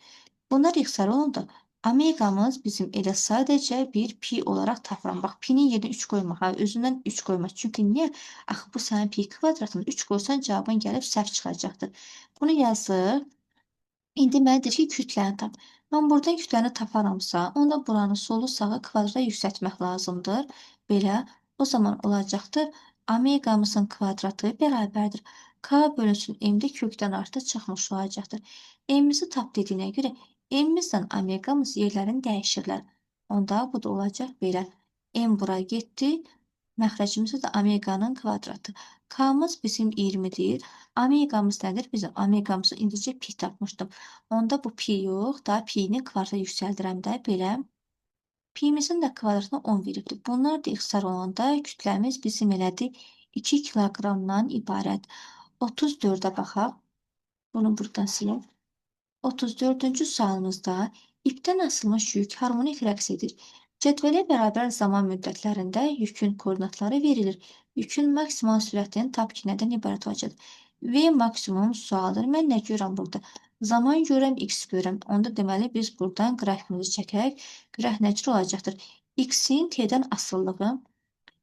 Bunlar ixtisar olundu. Omeqamız bizim elə sadəcə bir pi olaraq tapıram. Bax, pinin yerinə 3 qoymaq, özündən 3 qoymaq. Çünki niyə? Axı, bu sənin pi kvadratın 3 qoysan cavabın gəlib səhv çıxacaqdır. Bunu yazıq. İndi mənə deyir ki, kütləni tap. Mən buradan kütləni taparamsa, onda buranı solu sağı kvadrata yüksəltmək lazımdır. Belə, o zaman olacaqdır. Omeqamızın kvadratı bərabərdir. K bölünsün M-də kökdən artıq çıxmış olacaqdır. M-mizi tap dediyinə görə M-mizlə omeqamız yerlərini dəyişirlər. Onda bu da olacaq belə. M bura getdi. Məxrəcimiz də omeqanın kvadratı. K-mız bizim 20-dir. Omeqamız nədir? Bizim omeqamızı indicə pi tapmışdım. Onda bu pi yox, da pi-ni kvadratı yüksəldirəm də belə. Pi-mizin də kvadratını 10 veribdir. Bunlar da ixtisar olanda kütləmiz bizim elədir 2 kiloqramdan ibarət. 34-ə baxaq. Bunu buradan silək. 34-cü sualımızda ipdən asılmış yük harmonik rəqs edir. Cədvələ bərabər zaman müddətlərində yükün koordinatları verilir. Yükün maksimal sürətinin tap ki nədən ibarət olacaqdır? V maksimum sualdır. Mən nə görürəm burada? Zaman görürəm, x görürəm. Onda deməli biz buradan qrafikimizi çəkək. Qrafik nə cür olacaqdır? X-in t-dən asılılığı.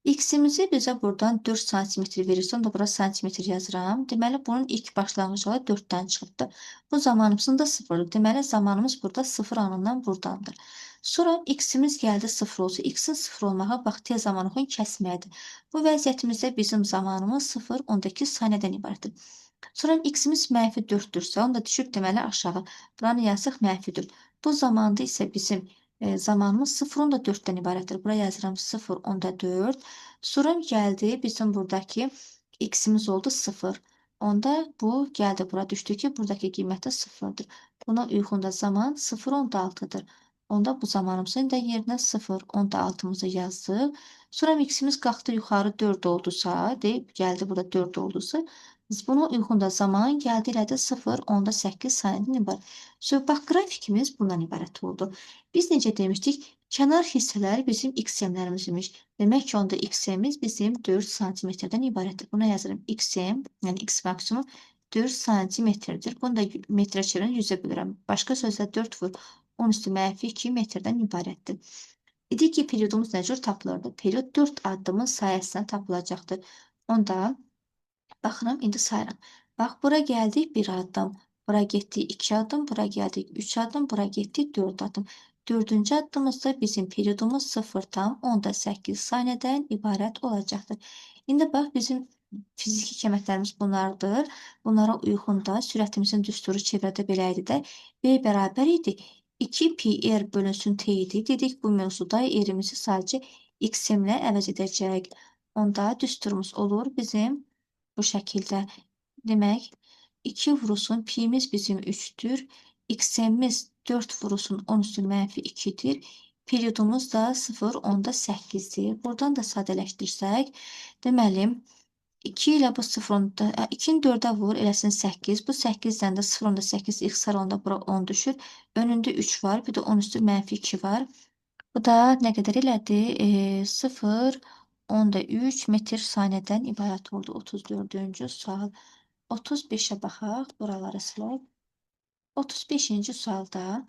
X-imizi bizə buradan 4 santimetr verirsə, onda bura santimetr yazıram. Deməli, bunun ilk başlanğıc olaraq 4-dən çıxıbdır. Bu zamanımızın da 0-dır. Deməli, zamanımız burada 0 anından buradandır. Sonra x-imiz gəldi 0 olsa, x-in 0 olmağa bax, t zamanı kəsməkdir. Bu vəziyyətimizdə bizim zamanımız 0, ondakı saniyədən ibarətdir. Sonra x-imiz mənfi 4-dürsə, onda düşür deməli aşağı. Buranı yazıq mənfi 4. Bu zamanda isə bizim zamanımız 0,4-dən ibarətdir. Bura yazıram 0,4. Sonra gəldi bizim buradakı x-imiz oldu 0. Onda bu gəldi bura düşdü ki, buradakı qiymət də 0-dır. Buna uyğun da zaman 0,6-dır. Onda bu zamanımızın da yerinə 0,6-mızı yazdıq. Sonra x-imiz qalxdı yuxarı 4 oldusa, deyib gəldi burada 4 oldusa, buna uyğun da zaman gəldi elədi 0,8 saniyədən ibarət. Bax, qrafikimiz bundan ibarət oldu. Biz necə demişdik? Kənar hissələr bizim XM-lərimiz imiş. Demək ki, onda XM-imiz bizim 4 santimetrdən ibarətdir. Buna yazırım XM, yəni X maksimum 4 santimetrdir. Bunu da metrə çevirən 100-ə bölürəm. Başqa sözlə 4 vur 10 üstü mənfi 2 metrdən ibarətdir. Dedik ki, periodumuz nə cür tapılırdı? Period 4 addımın sayəsindən tapılacaqdır. Onda baxıram, indi sayıram. Bax, bura gəldik 1 addım. Bura getdik 2 addım, bura gəldik 3 addım, bura getdik 4 addım. 4-cü addımızda bizim periodumuz 0,8 saniyədən ibarət olacaqdır. İndi bax, bizim fiziki kəməklərimiz bunlardır. Bunlara uyğun da sürətimizin düsturu çevrədə belə idi də. V bərabər idi. 2 pi r bölünsün t idi. Dedik bu mövzuda r-imizi sadəcə x-imlə əvəz edəcək. Onda düsturumuz olur bizim bu şəkildə. Demək, 2 vurulsun pi-miz bizim 3-dür. X-imiz 4 vurulsun 10 üstün mənfi 2-dir. Periodumuz da 0,8-dir. Buradan da sadələşdirsək, deməli, 2 ilə bu 2-ni 4-ə vur, eləsin 8. Bu 8-dən də 0,8 x onda bura 10 düşür. Önündə 3 var, bir də 10 üstü mənfi 2 var. Bu da nə qədər elədi? 0,3 metr saniyədən ibarət oldu. 34-cü sual. 35-ə baxaq, buraları silək. 35-ci sualda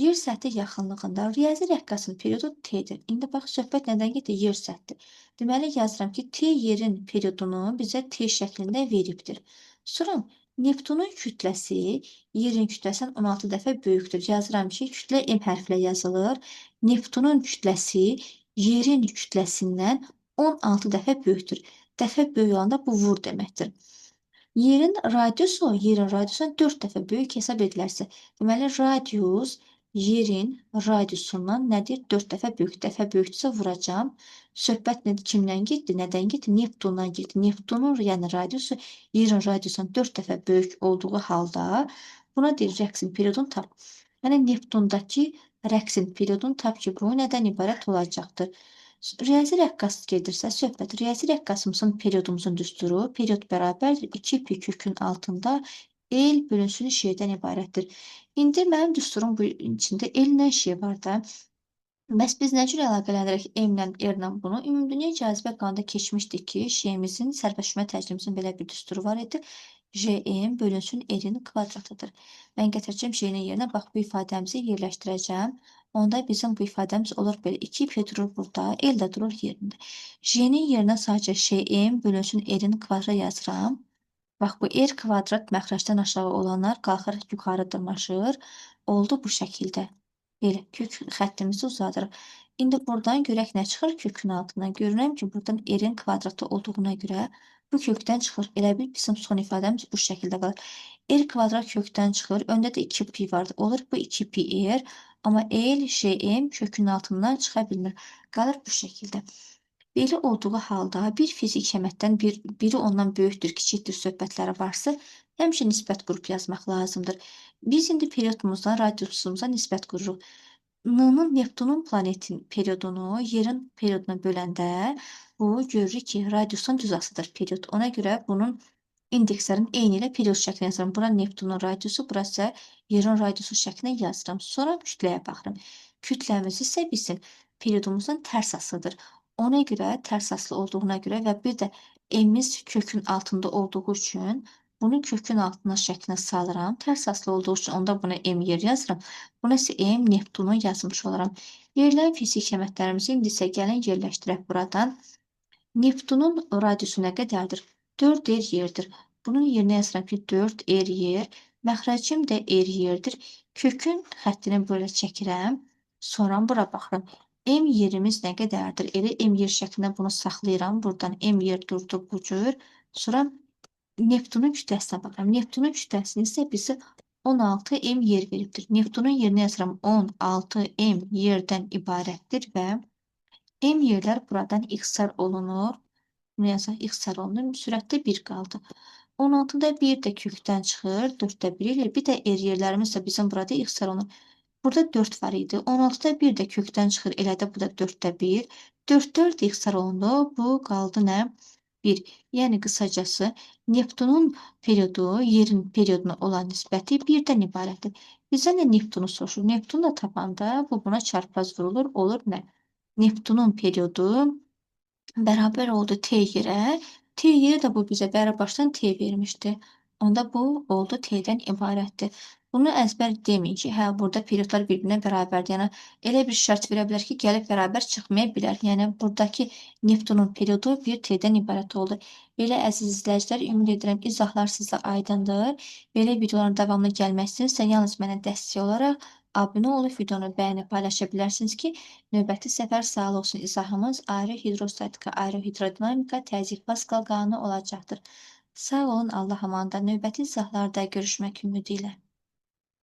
yer səthi yaxınlığında riyazi rəqqasın periodu t-dir. İndi bax, söhbət nədən gedir? Yer səthi. Deməli, yazıram ki, t yerin periodunu bizə t şəklində veribdir. Sonra Neptunun kütləsi yerin kütləsindən 16 dəfə böyükdür. Yazıram ki, kütlə M hərflə yazılır. Neptunun kütləsi yerin kütləsindən 16 dəfə böyükdür. Dəfə böyük olanda bu vur deməkdir. Yerin radiusundan 4 dəfə böyük hesab edilərsə, deməli, radius yerin radiusundan nədir? 4 dəfə böyük. Dəfə böyükdürsə vuracam. Söhbət kimdən getdi? Nədən getdi? Neptundan getdi. Neptunun, yəni radiusu yerin radiusundan 4 dəfə böyük olduğu halda buna deyir rəqsin periodunu tap. Yəni, Neptundakı rəqsin periodunu tap ki, bu nədən ibarət olacaqdır? Riyazi rəqqas gedirsə, söhbət riyazi rəqqasımızın periodumuzun düsturu, period bərabərdir 2 pi kökün altında L bölünsün şeydən ibarətdir. İndi mənim düsturum bu içində L-lə şey var da. Bəs biz nə cür əlaqələndirək M-lə, R-lə bunu? Ümumdünya cazibə qanunda keçmişdik ki, şeyimizin, sərbəstləşmə təcrübemizin belə bir düsturu var idi. Jm bölünsün R-in kvadratıdır. Mən gətirəcəm şeyinin yerinə, bax, bu ifadəmizi yerləşdirəcəm. Onda bizim bu ifadəmiz olur belə. 2 pi durur burada, L də durur yerində. J-nin yerinə sadəcə Jm bölünsün R-in kvadratı yazıram. Bax, bu R kvadrat məxrəcdən aşağı olanlar qalxır, yuxarı dırmaşır. Oldu bu şəkildə. Belə, kök xəttimizi uzadırıq. İndi buradan görək nə çıxır kökün altından. Görürəm ki, buradan R-in kvadratı olduğuna görə bu kökdən çıxır. Elə bil bizim son ifadəmiz bu şəkildə qalır. R kvadrat kökdən çıxır. Öndə də 2 pi vardır. Olur bu 2 pi R. Amma L, Jm kökün altından çıxa bilmir. Qalır bu şəkildə. Belə olduğu halda bir fizik əməkdən biri ondan böyükdür, kiçikdir söhbətləri varsa, həmişə nisbət qrup yazmaq lazımdır. Biz indi periodumuzdan radiusumuza nisbət qururuq. Neptunun planetin periodunu yerin perioduna böləndə bu görürük ki, radiusdan düz asılıdır period. Ona görə bunun indekslərin eyni ilə period şəklində yazıram. Bura Neptunun radiusu, burası yerin radiusu şəklində yazıram. Sonra kütləyə baxıram. Kütləmiz isə bizim periodumuzun tərs asılıdır. Ona görə tərs asılı olduğuna görə və bir də M-imiz kökün altında olduğu üçün bunu kökün altına şəklinə salıram. Tərs asılı olduğu üçün onda buna M yer yazıram. Buna isə M Neptunu yazmış olaram. Verilən fizik əməklərimizi indi isə gəlin yerləşdirək buradan. Neptunun radiusu nə qədərdir? 4 r yerdir. Bunun yerinə yazıram ki, 4 r yer. Məxrəcim də r yerdir. Kökün xəttini belə çəkirəm. Sonra bura baxıram. M yerimiz nə qədərdir? Elə M yer şəklində bunu saxlayıram. Buradan M yer durdu bu cür. Sonra Neptunun kütləsinə baxıram. Neptunun kütləsini isə bizə 16 m yer veribdir. Neptunun yerinə yazıram 16 m yerdən ibarətdir və m yerlər buradan ixtisar olunur. Bunu yazaq, ixtisar olunur. Sürətdə 1 qaldı. 16-da 1 də kökdən çıxır. 4-də 1 ilə. Bir də r yerlərimiz də bizim burada ixtisar olunur. Burada 4 var idi. 16-da 1 də kökdən çıxır. Elə də bu da 4-də 1. 4 ixtisar olundu. Bu qaldı nə? 1. Yəni qısacası Neptunun periodu yerin perioduna olan nisbəti 1-dən ibarətdir. Bizdən də Neptunu soruşur. Neptunu da tapanda bu buna çarpaz vurulur. Olur nə? Neptunun periodu bərabər oldu T yerə. T yerə də bu bizə başdan T vermişdi. Onda bu oldu T-dən ibarətdir. Bunu əzbər deməyin ki, hə, burada periodlar bir-birinə bərabərdir. Yəni, elə bir şərt verə bilər ki, gəlib bərabər çıxmaya bilər. Yəni, buradakı Neptunun periodu bir T-dən ibarət oldu. Belə, əziz izləyicilər, ümid edirəm izahlar sizə aydındır. Belə videoların davamlı gəlmək istəyirsə, yalnız mənə dəstək olaraq Abunə olub videonu bəyənib paylaşa bilərsiniz ki, növbəti səfər sağ olsun izahımız aerohidrostatika, aerohidrodinamika, təzyiq Paskal qanunu olacaqdır. Sağ olun, Allah amanında. Növbəti izahlarda görüşmək ümidi ilə.